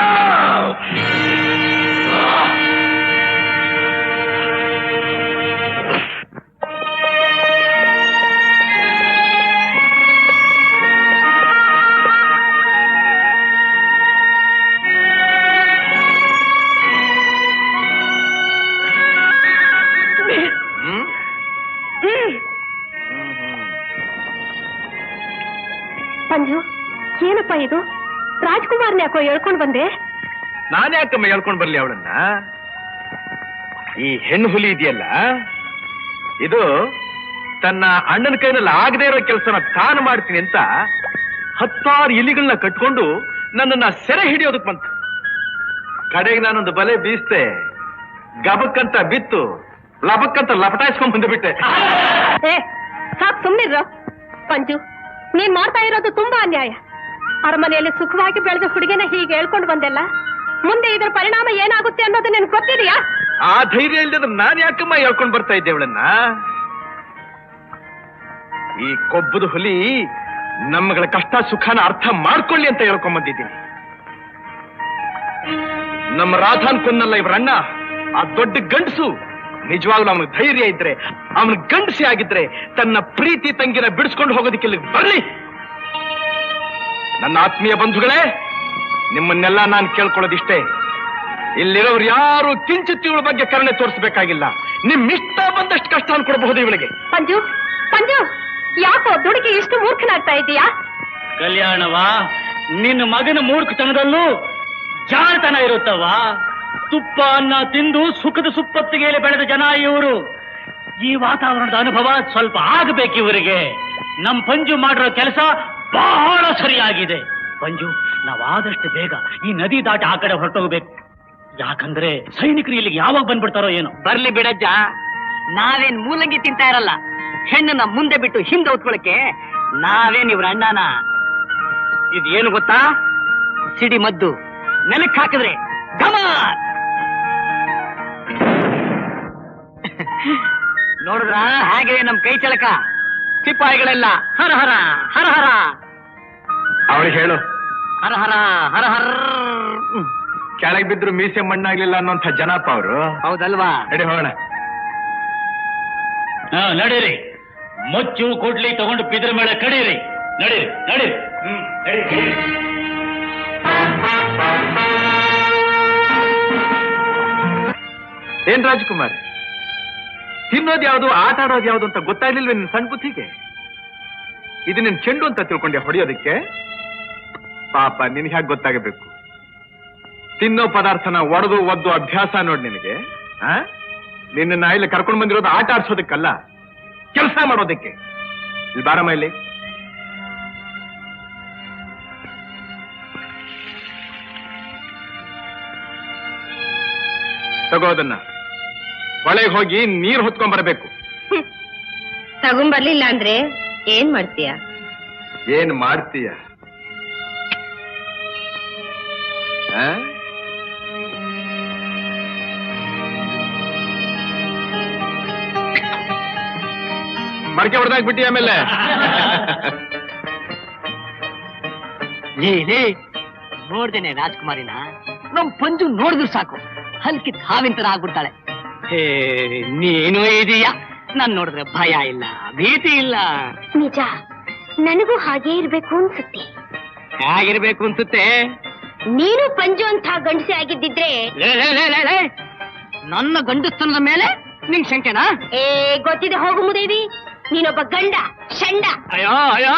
ಪಂಜು, ಏನಪ್ಪ ಇದು? ರಾಜ್ಕುಮಾರ್ ಹುಷಾರ್ನ ಯಾಕೋ ಹೇಳ್ಕೊಂಡ್ ಬಂದೆ? ನಾನೇ ಯಾಕಮ್ಮ ಹೇಳ್ಕೊಂಡ್ ಬರ್ಲಿ ಅವಳನ್ನ? ಈ ಹೆಣ್ಣು ಹುಲಿ ಇದೆಯಲ್ಲ, ಇದು ತನ್ನ ಅಣ್ಣನ ಕೈನಲ್ಲಿ ಆಗದೆ ಇರೋ ಕೆಲಸನ ತಾನು ಮಾಡ್ತೀನಿ ಅಂತ 10 ಇಲಿಗಳನ್ನ ಕಟ್ಕೊಂಡು ನನ್ನನ್ನ ಸೆರೆ ಹಿಡಿಯೋದಕ್ ಬಂತು. ಕಡೆಗೆ ನಾನೊಂದು ಬಲೆ ಬೀಸ್ತೆ, ಗಬಕ್ಕಂತ ಬಿತ್ತು, ಲಬಕ್ಕಂತ ಲಪಟಾಯಿಸ್ಕೊಂಡ್ ಬಂದುಬಿಟ್ಟೆ. ಸಾಕ್ ಸುಮ್ನಿರ ಪಂಜು, ನೀನ್ ಮಾಡ್ತಾ ಇರೋದು ತುಂಬಾ ಅನ್ಯಾಯ. ಅರಮನೆಯಲ್ಲಿ ಸುಖವಾಗಿ ಬೆಳೆದ ಹುಡುಗಿನ ಹೀಗೆ ಹೇಳ್ಕೊಂಡು ಬಂದೆಲ್ಲ, ಮುಂದೆ ಇದರ ಪರಿಣಾಮ ಏನಾಗುತ್ತೆ ಅನ್ನೋದು ನಿನ್ ಗೊತ್ತಿದೆಯಾ? ಆ ಧೈರ್ಯ ಇಲ್ಲದ ನಾನ್ ಯಾಕಮ್ಮ ಹೇಳ್ಕೊಂಡ್ ಬರ್ತಾ ಇದ್ದೆ ಅವಳನ್ನ? ಈ ಕೊಬ್ಬದ ಹುಲಿ ನಮ್ಮಗಳ ಕಷ್ಟ ಸುಖನ ಅರ್ಥ ಮಾಡ್ಕೊಳ್ಳಿ ಅಂತ ಹೇಳ್ಕೊಂಡ್ ಬಂದಿದ್ದೀನಿ. ನಮ್ಮ ರಾಧಾನ್ ಕೊಂದಲ್ಲ ಇವ್ರಣ್ಣ, ಆ ದೊಡ್ಡ ಗಂಡಸು. ನಿಜವಾಗ್ಲೂ ಅವನ ಧೈರ್ಯ ಇದ್ರೆ, ಅವನ ಗಂಡಸಿ ಆಗಿದ್ರೆ ತನ್ನ ಪ್ರೀತಿ ತಂಗಿನ ಬಿಡಿಸ್ಕೊಂಡು ಹೋಗೋದಕ್ಕೆ ಇಲ್ಲಿಗೆ ಬರ್ಲಿ. ನನ್ನ ಆತ್ಮೀಯ ಬಂಧುಗಳೇ, ನಿಮ್ಮನ್ನೆಲ್ಲ ನಾನು ಕೇಳ್ಕೊಳ್ಳೋದಿಷ್ಟೇ, ಇಲ್ಲಿರೋರು ಯಾರು ಕಿಂಚಿತ್ ಇವಳ ಬಗ್ಗೆ ಕರುಣೆ ತೋರಿಸಬೇಕಾಗಿಲ್ಲ. ನಿಮ್ಮಿಷ್ಟ ಬಂದಷ್ಟು ಕಷ್ಟ ಅನ್ಕೊಡ್ಬಹುದು ಇವಳಿಗೆ. ಪಂಜು ಪಂಜು, ಯಾಕೋ ದುಡುಕಿ ಇಷ್ಟು ಮೂರ್ಖನಾಗ್ತಾ ಇದೀಯಾ? ಕಲ್ಯಾಣವಾ, ನಿನ್ನ ಮಗನ ಮೂರ್ಖತನದಲ್ಲೂ ಜಾಣತನ ಇರುತ್ತವ. ತುಪ್ಪ ಅನ್ನ ತಿಂದು ಸುಖದ ಸುಪ್ಪತ್ತಿಗೆ ಬೆಳೆದ ಜನ ಇವರು. ಈ ವಾತಾವರಣದ ಅನುಭವ ಸ್ವಲ್ಪ ಆಗಬೇಕು ಇವರಿಗೆ. ನಮ್ ಪಂಜು ಮಾಡಿರೋ ಕೆಲಸ ಬಹಳ ಸರಿಯಾಗಿದೆ. ಪಂಜು, ನಾವಾದಷ್ಟು ಬೇಗ ಈ ನದಿ ದಾಟಿ ಆ ಕಡೆ ಹೊರಟೋಗ್ಬೇಕು. ಯಾಕಂದ್ರೆ ಸೈನಿಕರು ಇಲ್ಲಿಗೆ ಯಾವಾಗ ಬಂದ್ಬಿಡ್ತಾರೋ ಏನೋ. ಬರ್ಲಿ ಬಿಡಜ್ಜ, ನಾವೇನ್ ಮೂಲಂಗಿ ತಿಂತಾ ಇರಲ್ಲ. ಹೆಣ್ಣನ್ನ ಮುಂದೆ ಬಿಟ್ಟು ಹಿಂದೆ ಹೊತ್ಕೊಳಕ್ಕೆ ನಾವೇನ್ ಇವ್ರ ಅಣ್ಣನ. ಇದೇನು ಗೊತ್ತಾ? ಸಿಡಿ ಮದ್ದು ನೆಲಕ್ಕೆ ಹಾಕಿದ್ರೆ ಗಮ. ನೋಡಿದ್ರ ಹಾಗೆ ನಮ್ ಕೈ ಚಳಕ. ಸಿಪಾಯಿಗಳೆಲ್ಲ ಹರ ಹರ ಹರ ಹರ. ಅವಳಿಗೆ ಹೇಳು, ಹರ ಹರ ಹರ ಹರ. ಕೆಳಗೆ ಬಿದ್ರು ಮೀಸೆ ಮಣ್ಣಾಗ್ಲಿಲ್ಲ ಅನ್ನೋಂಥ ಜನಪ್ಪ ಅವರು. ಹೌದಲ್ವಾ? ನಡಿ ಹೋಗೋಣ. ನಡೀರಿ, ಮೊಚ್ಚು ಕೊಡ್ಲಿ ತಗೊಂಡು ಬಿದ್ರ ಮೇಲೆ ಕಡೀರಿ. ನಡೀರಿ ನಡೀರಿ. ಏನ್ ರಾಜಕುಮಾರ್, ತಿನ್ನೋದು ಯಾವುದು, ಆಟ ಆಡೋದು ಯಾವುದು ಅಂತ ಗೊತ್ತಾಗ್ಲಿಲ್ವೇ ನಿನ್ ಸಣ್ಣ ಬುದ್ಧಿಗೆ? ಇದು ನಿನ್ ಚೆಂಡು ಅಂತ ತಿಳ್ಕೊಂಡೆ ಹೊಡೆಯೋದಕ್ಕೆ? ಪಾಪ, ನಿನ್ಗೆ ಹೇಗೆ ಗೊತ್ತಾಗಬೇಕು? ತಿನ್ನೋ ಪದಾರ್ಥನ ಒಡೆದು ಒದ್ದು ಅಭ್ಯಾಸ ನೋಡ್ ನಿನಗೆ. ನಿನ್ನ ಇಲ್ಲಿ ಕರ್ಕೊಂಡು ಬಂದಿರೋದು ಆಟ ಆಡ್ಸೋದಕ್ಕಲ್ಲ, ಕೆಲಸ ಮಾಡೋದಕ್ಕೆ. ಇಲ್ಲಿ ಬಾರಮ್ಮ, ಇಲ್ಲಿ ತಗೋದನ್ನ. ಹೊಳೆಗೆ ಹೋಗಿ ನೀರ್ ಹೊತ್ಕೊಂಡ್ ಬರಬೇಕು. ತಗೊಂಬರ್ಲಿಲ್ಲ ಅಂದ್ರೆ ಏನ್ ಮಾಡ್ತೀಯ? ಏನ್ ಮಾಡ್ತೀಯ? ಮಡಕೆ ಹೊಡೆದಾಕ್ಬಿಟ್ಟಿ ಆಮೇಲೆ. ನೋಡ್ದೇನೆ ರಾಜ್ಕುಮಾರಿನ, ನಮ್ ಪಂಜು ನೋಡಿದ್ರು ಸಾಕು ಹಲ್ಕಿತ್ ಹಾವಿನ ತರ ಆಗ್ಬಿಡ್ತಾಳೆ. ನೀನು ಇದೀಯಾ, ನಾನ್ ನೋಡಿದ್ರೆ ಭಯ ಇಲ್ಲ, ಭೀತಿ ಇಲ್ಲ. ನಿಜ, ನನಗೂ ಹಾಗೆ ಇರ್ಬೇಕು ಅನ್ಸುತ್ತೆ. ಹೇಗಿರ್ಬೇಕು ಅನ್ಸುತ್ತೆ? ನೀನು ಪಂಜು ಅಂತ ಗಂಡಸೆ ಆಗಿದ್ದಿದ್ರೆ. ನನ್ನ ಗಂಡಸ್ತನದ ಮೇಲೆ ನಿಂಗ್ ಶಂಕೆನಾ? ಗೊತ್ತಿದೆ, ಹೋಗು ಮುದೇವಿ, ನೀನೊಬ್ಬ ಗಂಡ ಶಂಡ. ಅಯ್ಯೋ ಅಯ್ಯೋ,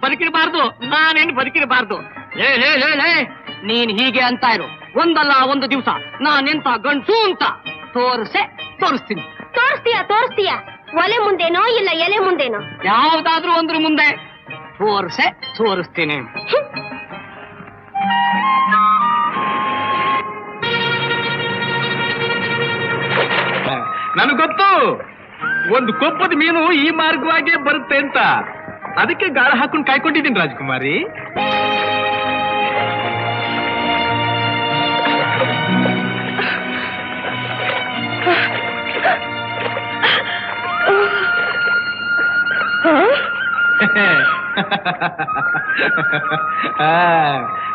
ಬದುಕಿರಬಾರ್ದು, ನಾನೇನು ಬದುಕಿರಬಾರ್ದು. ನೀನ್ ಹೀಗೆ ಅಂತ ಇರು, ಒಂದಲ್ಲ ಒಂದು ದಿವಸ ನಾನೆಂತ ಗಂಡಸು ಅಂತ ತೋರಿಸ್ತೀನಿ. ತೋರಿಸ್ತೀಯ? ಒಲೆ ಮುಂದೇನೋ ಇಲ್ಲ ಎಲೆ ಮುಂದೇನೋ? ಯಾವ್ದಾದ್ರೂ ಒಂದ್ರ ಮುಂದೆ ತೋರಿಸ್ತೀನಿ. ನನಗ್ ಗೊತ್ತು, ಒಂದು ಕೊಪ್ಪದ ಮೀನು ಈ ಮಾರ್ಗವಾಗಿ ಬರುತ್ತೆ ಅಂತ. ಅದಕ್ಕೆ ಗಾಳ ಹಾಕೊಂಡು ಕಾಯ್ಕೊಂಡಿದ್ದೀನಿ ರಾಜಕುಮಾರಿ.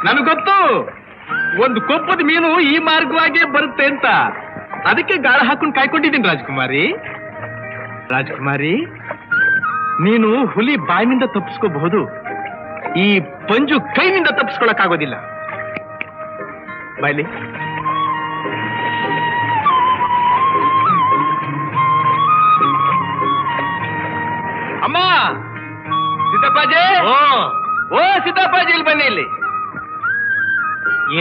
ನನಗ್ ಗೊತ್ತು, ಒಂದು ಕೊಪ್ಪದ ಮೀನು ಈ ಮಾರ್ಗವಾಗಿ ಬರುತ್ತೆ ಅಂತ. ಅದಕ್ಕೆ ಗಾಳ ಹಾಕೊಂಡು ಕಾಯ್ಕೊಂಡಿದ್ದೀನಿ ರಾಜಕುಮಾರಿ. ನೀನು ಹುಲಿ ಬಾಯಿನಿಂದ ತಪ್ಪಿಸ್ಕೋಬಹುದು, ಈ ಪಂಜು ಕೈನಿಂದ ತಪ್ಪಿಸ್ಕೊಳಕ್ಕಾಗೋದಿಲ್ಲ. ಬಾಯ್ಲಿ. ಅಮ್ಮ, ಸಿದ್ದಪ್ಪಾಜಿ, ಓ ಸಿದ್ದಪ್ಪಾಜಿ, ಇಲ್ಲಿ ಬನ್ನಿ. ಇಲ್ಲಿ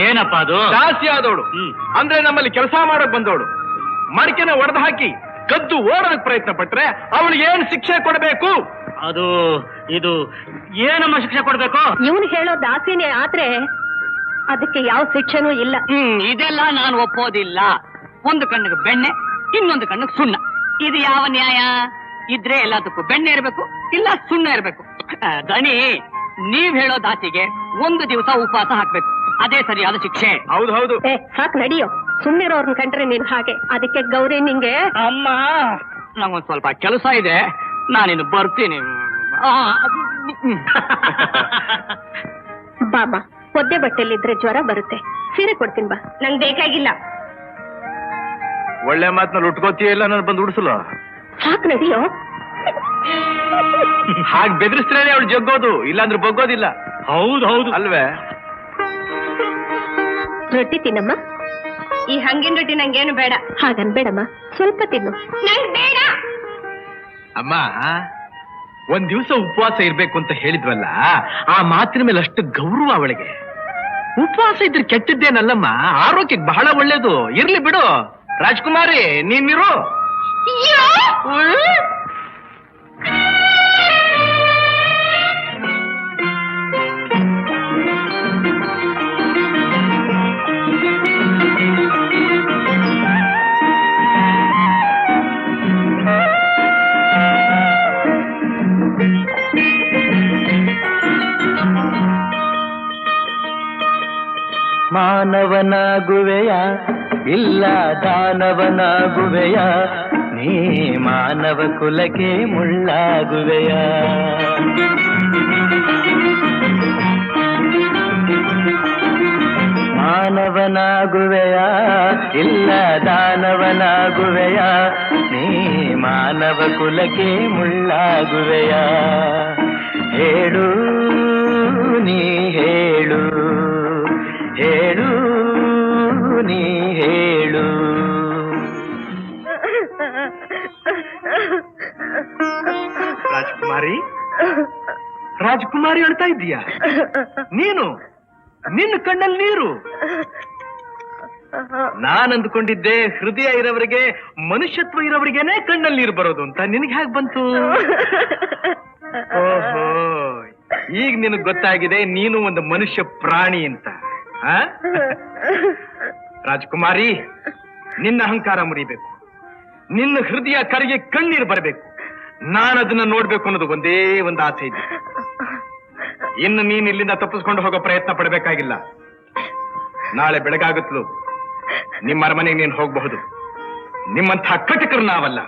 ಏನಪ್ಪ ಅದು? ಜಾಸ್ತಿ ಆದವಳು ಅಂದ್ರೆ ನಮ್ಮಲ್ಲಿ ಕೆಲಸ ಮಾಡಕ್ ಬಂದವಳು ಮಡಿಕೆನ ಒಡೆದು ಹಾಕಿ ಕದ್ದು ಓಡೋದಕ್ ಪ್ರಯತ್ನ ಪಟ್ರೆ ಅವಳಿಗೆ ಏನ್ ಶಿಕ್ಷೆ ಕೊಡಬೇಕು? ಅದು ಇದು ಏನಮ್ಮ ಶಿಕ್ಷೆ ಕೊಡ್ಬೇಕು? ಇವನು ಹೇಳೋ ದಾಸಿನೇ ಆದ್ರೆ ಅದಕ್ಕೆ ಯಾವ ಶಿಕ್ಷೆನೂ ಇಲ್ಲ. ಇದೆಲ್ಲ ನಾನು ಒಪ್ಪೋದಿಲ್ಲ. ಒಂದು ಕಣ್ಣಿಗೆ ಬೆಣ್ಣೆ, ಇನ್ನೊಂದು ಕಣ್ಣಿಗೆ ಸುಣ್ಣ. ಇದು ಯಾವ ನ್ಯಾಯ? ಇದ್ರೆ ಎಲ್ಲದಕ್ಕೂ ಬೆಣ್ಣೆ ಇರಬೇಕು, ಇಲ್ಲ ಸುಣ್ಣ ಇರಬೇಕು. ದಣಿ, ನೀವ್ ಹೇಳೋ ದಾಸಿಗೆ 1 ದಿವಸ ಉಪವಾಸ ಹಾಕ್ಬೇಕು, ಅದೇ ಸರಿಯಾದ ಶಿಕ್ಷೆ. ಹೌದು ಸಾಕ್ ನಡಿಯೋ. ಸುಮ್ನಿರೋರ್ನ ಕಂಡ್ರೆ ನೀನ್ ಹಾಗೆ. ಅದಕ್ಕೆ ಗೌರಿ ನಿಂಗೆ ಅಮ್ಮ, ನಂಗೊಂದ್ ಸ್ವಲ್ಪ ಕೆಲಸ ಇದೆ, ನಾನಿನ್ನು ಬರ್ತೀನಿ. ಬಾಮ, ಒದ್ದೆ ಬಟ್ಟೆಲಿದ್ರೆ ಜ್ವರ ಬರುತ್ತೆ. ಸೀರೆ ಕೊಡ್ತೀನಿ ಬಾ. ನಂಗೆ ಬೇಕಾಗಿಲ್ಲ. ಒಳ್ಳೆ ಮಾತನ್ನ ಉಟ್ಕೋತೀಯಲ್ಲ, ನಾನು ಬಂದು ಉಡ್ಸಲು. ಸಾಕ್ ನಡಿಯೋ. ಹಾಗೆ ಬೆದರಿಸ್ತಾನೆ ಅವಳು ಜಗ್ಗೋದು, ಇಲ್ಲಾಂದ್ರೆ ಬಗ್ಗೋದಿಲ್ಲ. ಹೌದು ಅಲ್ವೇ? ರೊಟ್ಟಿ ತಿನ್ನಮ್ಮ. ಈ ಹಂಗಿನ ರೊಟ್ಟಿ ನಂಗೇನು ಬೇಡ. ಹಾಗನ್ಬೇಡಮ್ಮ, ಸ್ವಲ್ಪ ತಿನ್ನು. ನಂಗ್ ಬೇಡ. ಅಮ್ಮ, ಒಂದ್ ದಿವಸ ಉಪವಾಸ ಇರ್ಬೇಕು ಅಂತ ಹೇಳಿದ್ವಲ್ಲ, ಆ ಮಾತಿನ ಮೇಲೆ ಅಷ್ಟು ಗೌರವ ಅವಳಿಗೆ. ಉಪವಾಸ ಇದ್ರೆ ಕೆಟ್ಟದ್ದೇನಲ್ಲಮ್ಮ, ಆರೋಗ್ಯಕ್ಕೆ ಬಹಳ ಒಳ್ಳೇದು. ಇರ್ಲಿ ಬಿಡು. ರಾಜ್ಕುಮಾರಿ, ನೀನಿರು. ಮಾನವನಾಗುವೆಯ ಇಲ್ಲ ದಾನವನಾಗುವೆಯ, ನೀ ಮಾನವ ಕುಲಕ್ಕೆ ಮುಳ್ಳಾಗುವೆಯ. ಮಾನವನಾಗುವೆಯ ಇಲ್ಲ ದಾನವನಾಗುವೆಯ, ನೀ ಮಾನವ ಕುಲಕ್ಕೆ ಮುಳ್ಳಾಗುವೆಯ. ಹೇಳು ನೀ ಹೇಳು, ಹೇಳು ನೀ ಹೇಳು. ರಾಜ್ಕುಮಾರಿ, ರಾಜ್ಕುಮಾರಿ ಹೇಳ್ತಾ ಇದ್ದೀಯಾ ನೀನು? ನಿನ್ನ ಕಣ್ಣಲ್ಲಿ ನೀರು. ನಾನ್ ಅಂದ್ಕೊಂಡಿದ್ದೆ ಹೃದಯ ಇರೋವರಿಗೆ, ಮನುಷ್ಯತ್ವ ಇರೋವರಿಗೇನೆ ಕಣ್ಣಲ್ಲಿ ನೀರು ಬರೋದು ಅಂತ. ನಿನಗೆ ಹೇಗೆ ಬಂತು? ಓಹೋ, ಈಗ ನಿನಗ್ ಗೊತ್ತಾಗಿದೆ ನೀನು ಒಂದು ಮನುಷ್ಯ ಪ್ರಾಣಿ ಅಂತ. ರಾಜ್ಕುಮಾರಿ, ನಿನ್ನ ಅಹಂಕಾರ ಮುರಿಬೇಕು, ನಿನ್ನ ಹೃದಯ ಕರಿಗೆ ಕಣ್ಣೀರು ಬರಬೇಕು. ನಾನು ಅದನ್ನ ನೋಡ್ಬೇಕು ಅನ್ನೋದು ಒಂದೇ ಒಂದು ಆಸೆ ಇದೆ. ಇನ್ನು ನೀನ್ ಇಲ್ಲಿಂದ ತಪ್ಪಿಸ್ಕೊಂಡು ಹೋಗೋ ಪ್ರಯತ್ನ ಪಡಬೇಕಾಗಿಲ್ಲ. ನಾಳೆ ಬೆಳಗಾಗುತ್ತಲು ನಿಮ್ಮ ಅರಮನೆಗೆ ನೀನು ಹೋಗಬಹುದು. ನಿಮ್ಮಂಥ ಕಟಕರು ನಾವಲ್ಲ.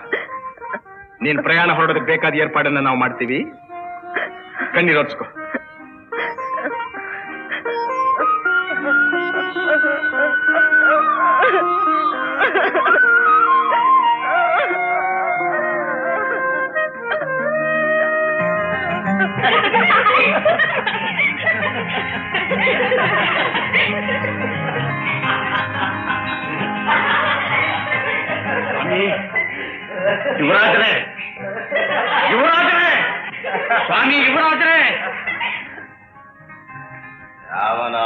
ನೀನ್ ಪ್ರಯಾಣ ಹೊರಡೋದಕ್ಕೆ ಬೇಕಾದ ಏರ್ಪಾಡನ್ನ ನಾವು ಮಾಡ್ತೀವಿ. ಕಣ್ಣೀರೋರ್ಸ್ಕೊ. ಯುವರಾಜರೇ, ಯುವರಾಜರೇ, ಸ್ವಾಮಿ ಯುವರಾಜರೇ. ಅವನು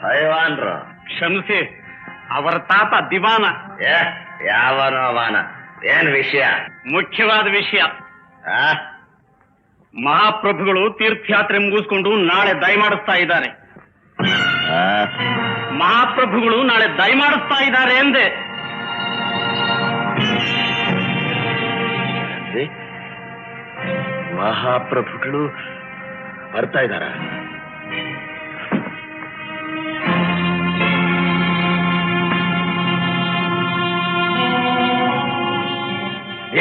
ಹೈವಾನ್ರು. ಕ್ಷಮಿಸಿ, ಅವರ ತಾತ ದಿವಾನ. ಯಾವನು ಅವನ? ಏನ್ ವಿಷಯ? ಮುಖ್ಯವಾದ ವಿಷಯ. ಮಹಾಪ್ರಭುಗಳು ತೀರ್ಥಯಾತ್ರೆ ಮುಗಿಸ್ಕೊಂಡು ನಾಳೆ ದಯಮಾಡಿಸ್ತಾ ಇದ್ದಾರೆ. ಮಹಾಪ್ರಭುಗಳು ನಾಳೆ ದಯಮಾಡಿಸ್ತಾ ಇದ್ದಾರೆ ಎಂದೆ. ಮಹಾಪ್ರಭುಗಳು ಬರ್ತಾ ಇದ್ದಾರ?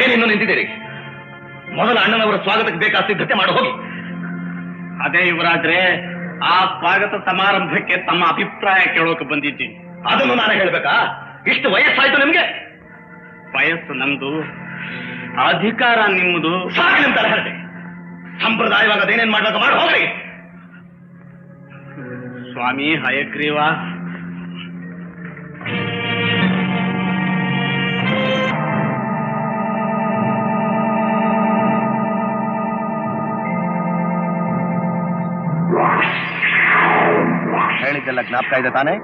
ಏನಿನ್ನು ನಿಂತಿದ್ದೀರಿ? ಮೊದಲ ಅಣ್ಣನವರ ಸ್ವಾಗತಕ್ಕೆ ಬೇಕಾದ ಸಿದ್ಧತೆ ಮಾಡಿ ಹೋಗಿ. ಅದೇ ಯುವರಾಜ್ರೆ, ಆ ಸ್ವಾಗತ ಸಮಾರಂಭಕ್ಕೆ ತಮ್ಮ ಅಭಿಪ್ರಾಯ ಕೇಳೋಕೆ ಬಂದಿದ್ದೀನಿ. ಅದನ್ನು ನಾನು ಹೇಳ್ಬೇಕಾ? ಇಷ್ಟು ವಯಸ್ಸಾಯ್ತು ನಿಮ್ಗೆ? ವಯಸ್ಸು ನಮ್ದು, ಅಧಿಕಾರ ನಿಮ್ಮದು. ಸಾಕು ನಿಮ್ ತರಹಟೆ. ಸಂಪ್ರದಾಯವಾಗ ಅದೇನೇನ್ ಮಾಡ್ಬೇಕು ಮಾಡಿ ಹೋಗ್ರಿ. ಸ್ವಾಮಿ ಹಯಗ್ರೀವ, ಹೇಳಿದ್ದೆಲ್ಲ ಜ್ಞಾಪಕ ಇದೆ ತಾನೇ?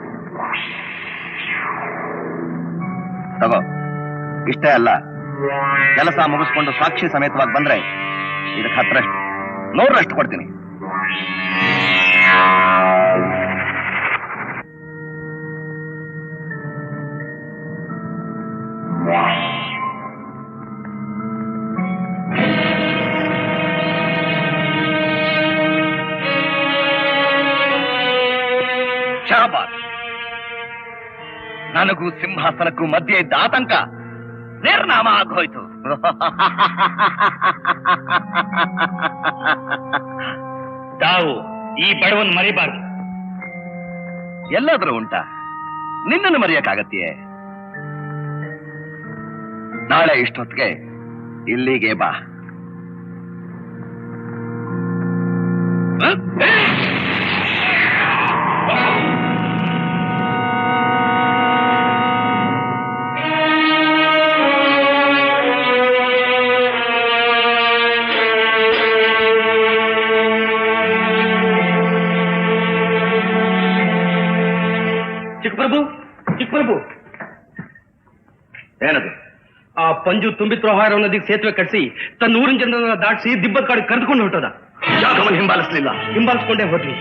ತಗೋ. ಇಷ್ಟೇ ಅಲ್ಲ, ಕೆಲಸ ಮುಗಿಸ್ಕೊಂಡು ಸಾಕ್ಷಿ ಸಮೇತವಾಗಿ ಬಂದ್ರೆ ಇದಕ್ಕೆ 10ರಷ್ಟು 100ರಷ್ಟು ಕೊಡ್ತೀನಿ. ಶಾಬಾಸ್. ನನಗೂ ಸಿಂಹಾಸನಕ್ಕೂ ಮಧ್ಯೆ ಇದ್ದ ಆತಂಕ ನಿರ್ನಾಮ ಆಗೋಯ್ತು. ತಾವು ಈ ಬಡವನ್ ಮರಿಬಾರ್ದು. ಎಲ್ಲಾದ್ರೂ ಉಂಟಾ? ನಿನ್ನನ್ನು ಮರೆಯಕ್ಕಾಗತ್ತೆಯೇ? ನಾಳೆ ಇಷ್ಟೊತ್ತಿಗೆ ಇಲ್ಲಿಗೆ ಬಾ. ಚಿಕ್ಕಪ್ರಭು, ಏನದು? ಆ ಪಂಜು ತುಂಬಿತ್ ಪ್ರವಾಹ ನದಿಗೆ ಸೇತುವೆ ಕಟ್ಟಿಸಿ ತನ್ನ ಊರಿನ ಜನರನ್ನ ದಾಟಿಸಿ ದಿಬ್ಬದ ಕಾಡಿಗೆ ಕರೆದುಕೊಂಡು ಹೊರಟದ. ಯಾಕವನ್ ಹಿಂಬಾಲಿಸ್ಲಿಲ್ಲ? ಹಿಂಬಾಲಿಸ್ಕೊಂಡೇ ಹೋದ್ವಿ.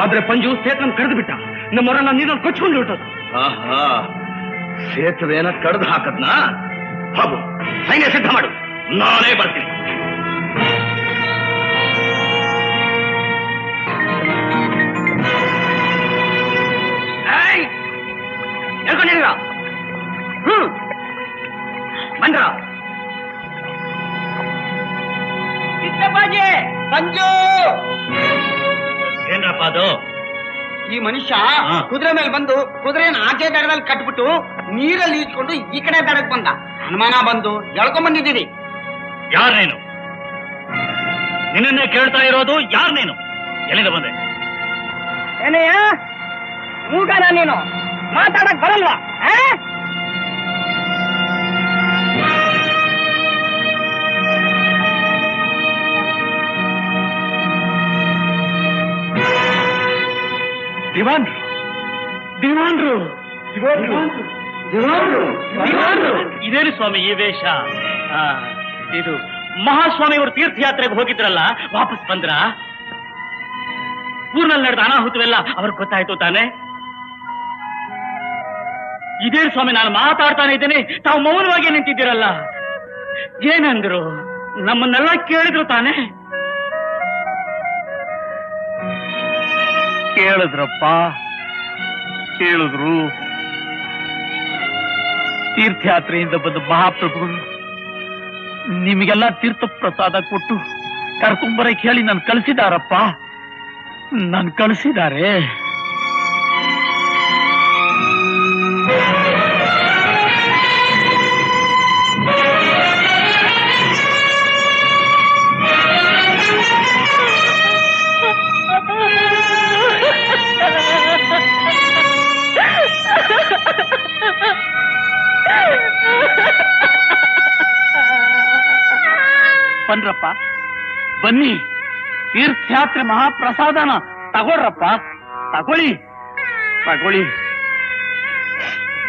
ಆದ್ರೆ ಪಂಜು ಸೇತುವೆನ ಕರೆದು ಬಿಟ್ಟ. ನಮ್ಮವರನ್ನ ನೀರಲ್ಲಿ ಕೊಚ್ಕೊಂಡು ಹೊರಟದ. ಆಹಾ, ಸೇತುವೆನ ಕಡ್ದು ಹಾಕದ್ನಾ? ಬಾಬು, ಸೈನ್ಯ ಸಿದ್ಧ ಮಾಡು, ನಾನೇ ಬರ್ತೀನಿ. ಬಂದ್ರ ಚಿತ್ತಪ್ಪಾಜಿ, ಮಂಜು. ಏನ್ರಪ್ಪ ಅದು? ಈ ಮನುಷ್ಯ ಕುದುರೆ ಮೇಲೆ ಬಂದು ಕುದುರೆನ ಆಚೆ ದಡದಲ್ಲಿ ಕಟ್ಬಿಟ್ಟು ನೀರಲ್ಲಿ ಈಜ್ಕೊಂಡು ಈ ಕಡೆ ದಡಕ್ ಬಂದ. ಅನುಮಾನ ಬಂದು ಎಳ್ಕೊಂಡ್ ಬಂದಿದ್ದೀರಿ. ಯಾರ್ ನೀನು? ನಿನ್ನನ್ನೇ ಕೇಳ್ತಾ ಇರೋದು. ಯಾರ್ ನೀನು? ಎಲ್ಲಿಂದ ಬಂದೆ? ಏನಯ್ಯ ಮೂಗನ ನೀನು? ಮಾತಾಡಕ್ ಬರಲ್ವಾ? ದಿವಾನ್ರು ಇದೇನು ಸ್ವಾಮಿ ಈ ವೇಷ? ಇದು ಮಹಾಸ್ವಾಮಿ ಅವರು ತೀರ್ಥಯಾತ್ರೆಗೆ ಹೋಗಿದ್ರಲ್ಲ, ವಾಪಸ್ ಬಂದ್ರ? ಊರ್ನಲ್ಲಿ ನಡೆದ ಅನಾಹುತವೆಲ್ಲ ಅವ್ರಿಗೆ ಗೊತ್ತಾಯ್ತು ತಾನೆ? ಇದೇನು ಸ್ವಾಮಿ, ನಾನು ಮಾತಾಡ್ತಾನೆ ಇದ್ದೇನೆ, ತಾವು ಮೌನವಾಗಿ ನಿಂತಿದ್ದೀರಲ್ಲ. ಏನಂದ್ರು? ನಮ್ಮನ್ನೆಲ್ಲ ಕೇಳಿದ್ರು ತಾನೆ? ಕೇಳಿದ್ರಪ್ಪ, ಕೇಳಿದ್ರು. ತೀರ್ಥಯಾತ್ರೆಯಿಂದ ಬಂದ ಮಹಾಪ್ರಭುಗಳು ನಿಮಗೆಲ್ಲ ತೀರ್ಥ ಪ್ರಸಾದ ಕೊಟ್ಟು ಕರ್ಕೊಂಬರಕ್ಕೆ ಹೇಳಿ ನಾನು ಕಳಿಸಿದಾರಪ್ಪ. ನಾನು ಕಳಿಸಿದ್ದಾರೆ. ಬನ್ರಪ್ಪ, ಬನ್ನಿ. ತೀರ್ಥಯಾತ್ರೆ ಮಹಾಪ್ರಸಾದನ ತಗೊಳ್ರಪ್ಪ, ತಗೊಳ್ಳಿ.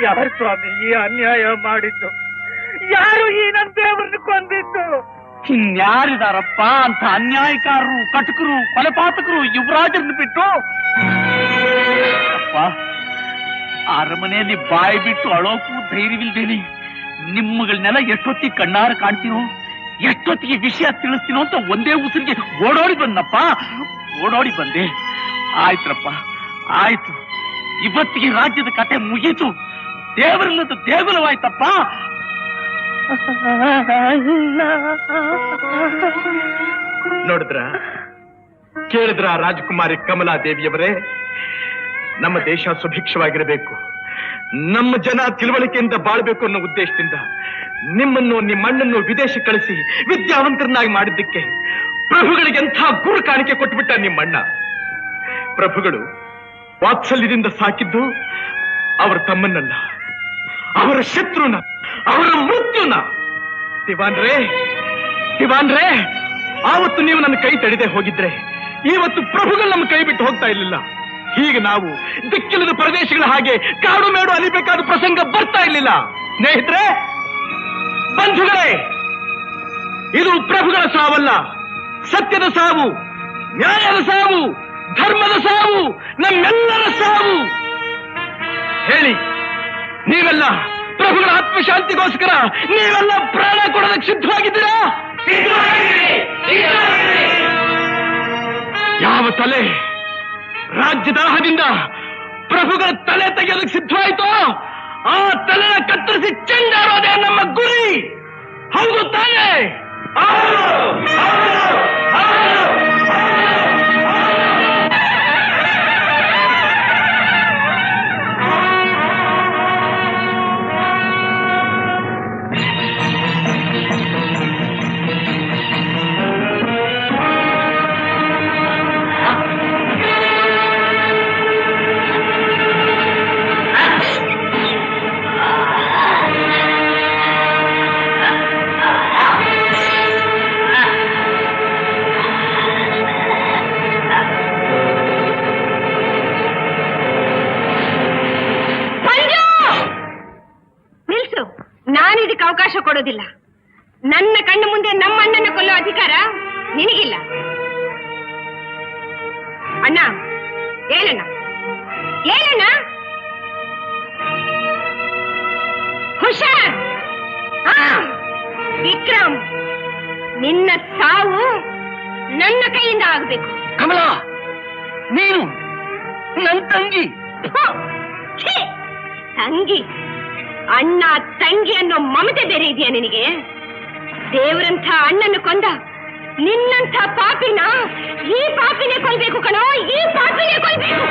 ಯಾರು ಸ್ವಾಮಿ ಈ ಅನ್ಯಾಯ ಮಾಡಿದ್ದು? ಯಾರು ಈ ನನ್ನ ದೇವರನ್ನು ಕೊಂದಿದ್ದು? ಇನ್ಯಾರಿದಾರಪ್ಪ ಅಂತ ಅನ್ಯಾಯಕಾರರು, ಕಟಕರು, ಕೊಲೆಪಾತಕರು ಯುವರಾಜರನ್ನು ಬಿಟ್ಟು? ಅಪ್ಪ, ಅರಮನೆಯಲ್ಲಿ ಬಾಯಿ ಬಿಟ್ಟು ಅಳೋಕು ಧೈರ್ಯವಿಲ್ದೇನೆ ನಿಮ್ಮಗಳನ್ನೆಲ್ಲ ಎಷ್ಟೊತ್ತಿಗೆ ಕಣ್ಣಾರ ಕಾಣ್ತೀನೋ, ಎಷ್ಟೊತ್ತಿಗೆ ವಿಷಯ ತಿಳಿಸ್ತೀನೋ ಅಂತ ಒಂದೇ ಉಸಿರಿಗೆ ಓಡೋಡಿ ಬಂದೆ. ಆಯ್ತ್ರಪ್ಪ, ಆಯ್ತು. ಇವತ್ತಿಗೆ ರಾಜ್ಯದ ಕತೆ ಮುಗೀತು. ದೇವರಿಲ್ಲದ ದೇಗುಲವಾಯ್ತಪ್ಪ. ನೋಡಿದ್ರ, ಕೇಳಿದ್ರ ರಾಜಕುಮಾರಿ ಕಮಲಾದೇವಿಯವರೇ? ನಮ್ಮ ದೇಶ ಸುಭಿಕ್ಷವಾಗಿರಬೇಕು, ನಮ್ಮ ಜನ ತಿಳುವಳಿಕೆಯಿಂದ ಬಾಳ್ಬೇಕು ಅನ್ನೋ ಉದ್ದೇಶದಿಂದ ನಿಮ್ಮನ್ನು, ನಿಮ್ಮಣ್ಣನ್ನು ವಿದೇಶ ಕಳಿಸಿ ವಿದ್ಯಾವಂತರನ್ನಾಗಿ ಮಾಡಿದ್ದಕ್ಕೆ ಪ್ರಭುಗಳಿಗೆ ಎಂಥ ಗುರು ಕಾಣಿಕೆ ಕೊಟ್ಬಿಟ್ಟ ನಿಮ್ಮಣ್ಣ. ಪ್ರಭುಗಳು ವಾತ್ಸಲ್ಯದಿಂದ ಸಾಕಿದ್ದು ಅವರ ತಮ್ಮನ್ನಲ್ಲ, ಅವರ ಶತ್ರುನ, ಅವರ ಮೃತ್ಯುನ. ದಿವಾನ್ರೇ, ಆವತ್ತು ನೀವು ನನ್ನ ಕೈ ತಡೆದೇ ಹೋಗಿದ್ರೆ ಇವತ್ತು ಪ್ರಭುಗಳು ನಮ್ಮ ಕೈ ಬಿಟ್ಟು ಹೋಗ್ತಾ ಇರ್ಲಿಲ್ಲ. ಹೀಗೆ ನಾವು ದಿಕ್ಕಿಲ್ಲದ ಪ್ರದೇಶಗಳ ಹಾಗೆ ಕಾಡು ಮೇಡು ಅಲಿಬೇಕಾದ ಪ್ರಸಂಗ ಬರ್ತಾ ಇರಲಿಲ್ಲ. ಸ್ನೇಹಿತರೆ, ಬಂಧುಗಳೇ, ಇದು ಪ್ರಭುಗಳ ಸಾವಲ್ಲ, ಸತ್ಯದ ಸಾವು, ನ್ಯಾಯದ ಸಾವು, ಧರ್ಮದ ಸಾವು, ನಮ್ಮೆಲ್ಲರ ಸಾವು. ಹೇಳಿ, ನೀವೆಲ್ಲ ಪ್ರಭುಗಳ ಆತ್ಮಶಾಂತಿಗೋಸ್ಕರ ನೀವೆಲ್ಲ ಪ್ರಾಣ ಕೊಡೋದಕ್ಕೆ ಸಿದ್ಧವಾಗಿದ್ದೀರಾ? ಯಾವ ತಲೆ ರಾಜ್ಯದಾಹದಿಂದ ಪ್ರಭುಗಳ ತಲೆ ತೆಗೆಯೋದಕ್ಕೆ ಸಿದ್ಧವಾಯಿತೋ ಆ ತಲೆನ ಕತ್ತರಿಸಿ ಚೆಂಡಾಡೋದೇ ನಮ್ಮ ಗುರಿ. ಹೌದು ತಾನೇ? ಅವಕಾಶ ಕೊಡೋದಿಲ್ಲ. ನನ್ನ ಕಣ್ಣು ಮುಂದೆ ನಮ್ಮ ಅಣ್ಣನ ಕೊಲ್ಲೋ ಅಧಿಕಾರ ನಿನಗಿಲ್ಲ. ಅಣ್ಣ, ಹೇಳಣ್ಣ, ಹೇಳಣ್ಣ. ಹುಷಾರ್. ವಿಕ್ರಮ್, ನಿನ್ನ ಸಾವು ನನ್ನ ಕೈಯಿಂದ ಆಗಬೇಕು. ಕಮಲಾ, ನೀನು ನನ್ನ ತಂಗಿ. ತಂಗಿ? ಅಣ್ಣ ತಂಗಿ ಅನ್ನೋ ಮಮತೆ ಬೇರೆ ಇದೆಯಾ ನಿನಗೆ? ದೇವರಂಥ ಅಣ್ಣನ್ನು ಕೊಂದ ನಿನ್ನಂಥ ಪಾಪಿನ ಈ ಪಾಪಿನೇ ಕೊಲ್ಬೇಕು ಕಣೋ, ಈ ಪಾಪಿನೇ ಕೊಲ್ಬೇಕು.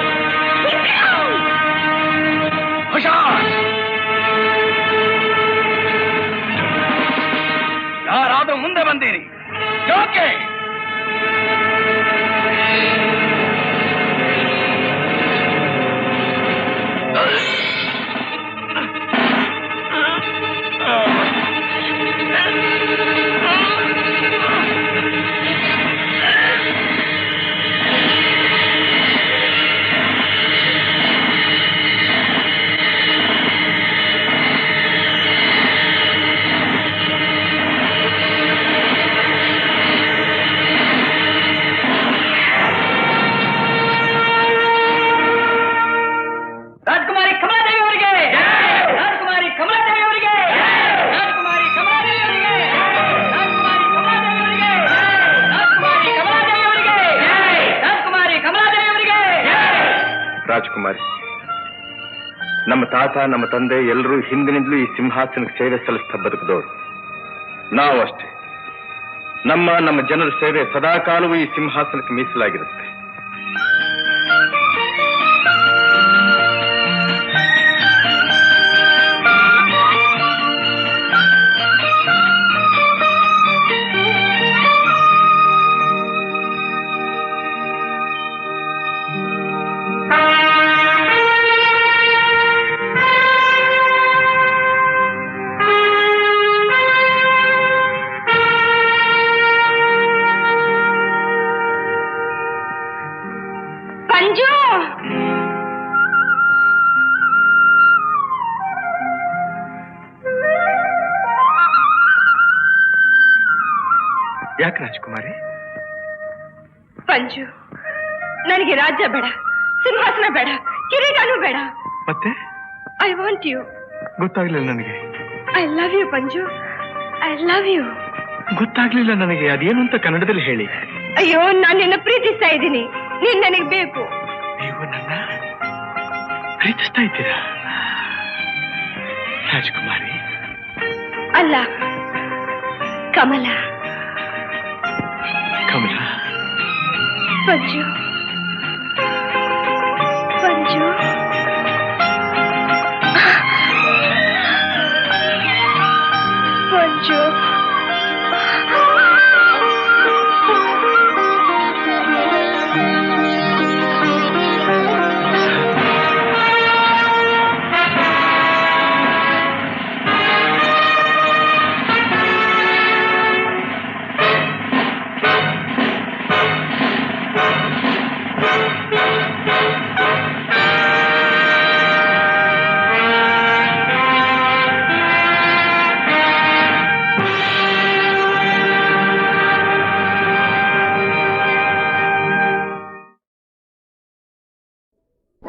ಯಾರಾದ್ರೂ ಮುಂದೆ ಬಂದಿರಿ. ಯಾಕೆ? ರಾಜಕುಮಾರಿ, ನಮ್ಮ ತಾತ, ನಮ್ಮ ತಂದೆ ಎಲ್ಲರೂ ಹಿಂದಿನಿಂದಲೂ ಈ ಸಿಂಹಾಸನಕ್ಕೆ ಸೇವೆ ಸಲ್ಲಿಸ್ತಾ ಬದುಕಿದವರು. ನಾವು ಅಷ್ಟೇ. ನಮ್ಮ ಜನರ ಸೇವೆ ಸದಾಕಾಲವೂ ಈ ಸಿಂಹಾಸನಕ್ಕೆ ಮೀಸಲಾಗಿರುತ್ತೆ. ಯಾಕೆ ರಾಜಕುಮಾರಿ? ಪಂಜು, ನನಗೆ ರಾಜ್ಯ ಬೇಡ, ಸಿಂಹಾಸನ ಬೇಡ, ಕಿರೀಟನೂ ಬೇಡ. ಮತ್ತೆ? I want you. ಗೊತ್ತಾಗ್ಲಿಲ್ಲ ನನಗೆ. I love you Panju, I love you. ಗೊತ್ತಾಗ್ಲಿಲ್ಲ ನನಗೆ. ಅದೇನು ಅಂತ ಕನ್ನಡದಲ್ಲಿ ಹೇಳಿ. ಅಯ್ಯೋ, ನಾನು ನಿನ್ನ ಪ್ರೀತಿಸ್ತಾ ಇದ್ದೀನಿ, ನೀನ್ ನನಗೆ ಬೇಕು. ನೀವು ನನ್ನ ಪ್ರೀತಿಸ್ತಾ ಇದ್ದೀರಾ ರಾಜಕುಮಾರಿ? ಅಲ್ಲ, ಕಮಲ. ಕಮಲ. ಪಂಜು, ಪಂಜು. ಪಂಜು.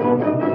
ಆ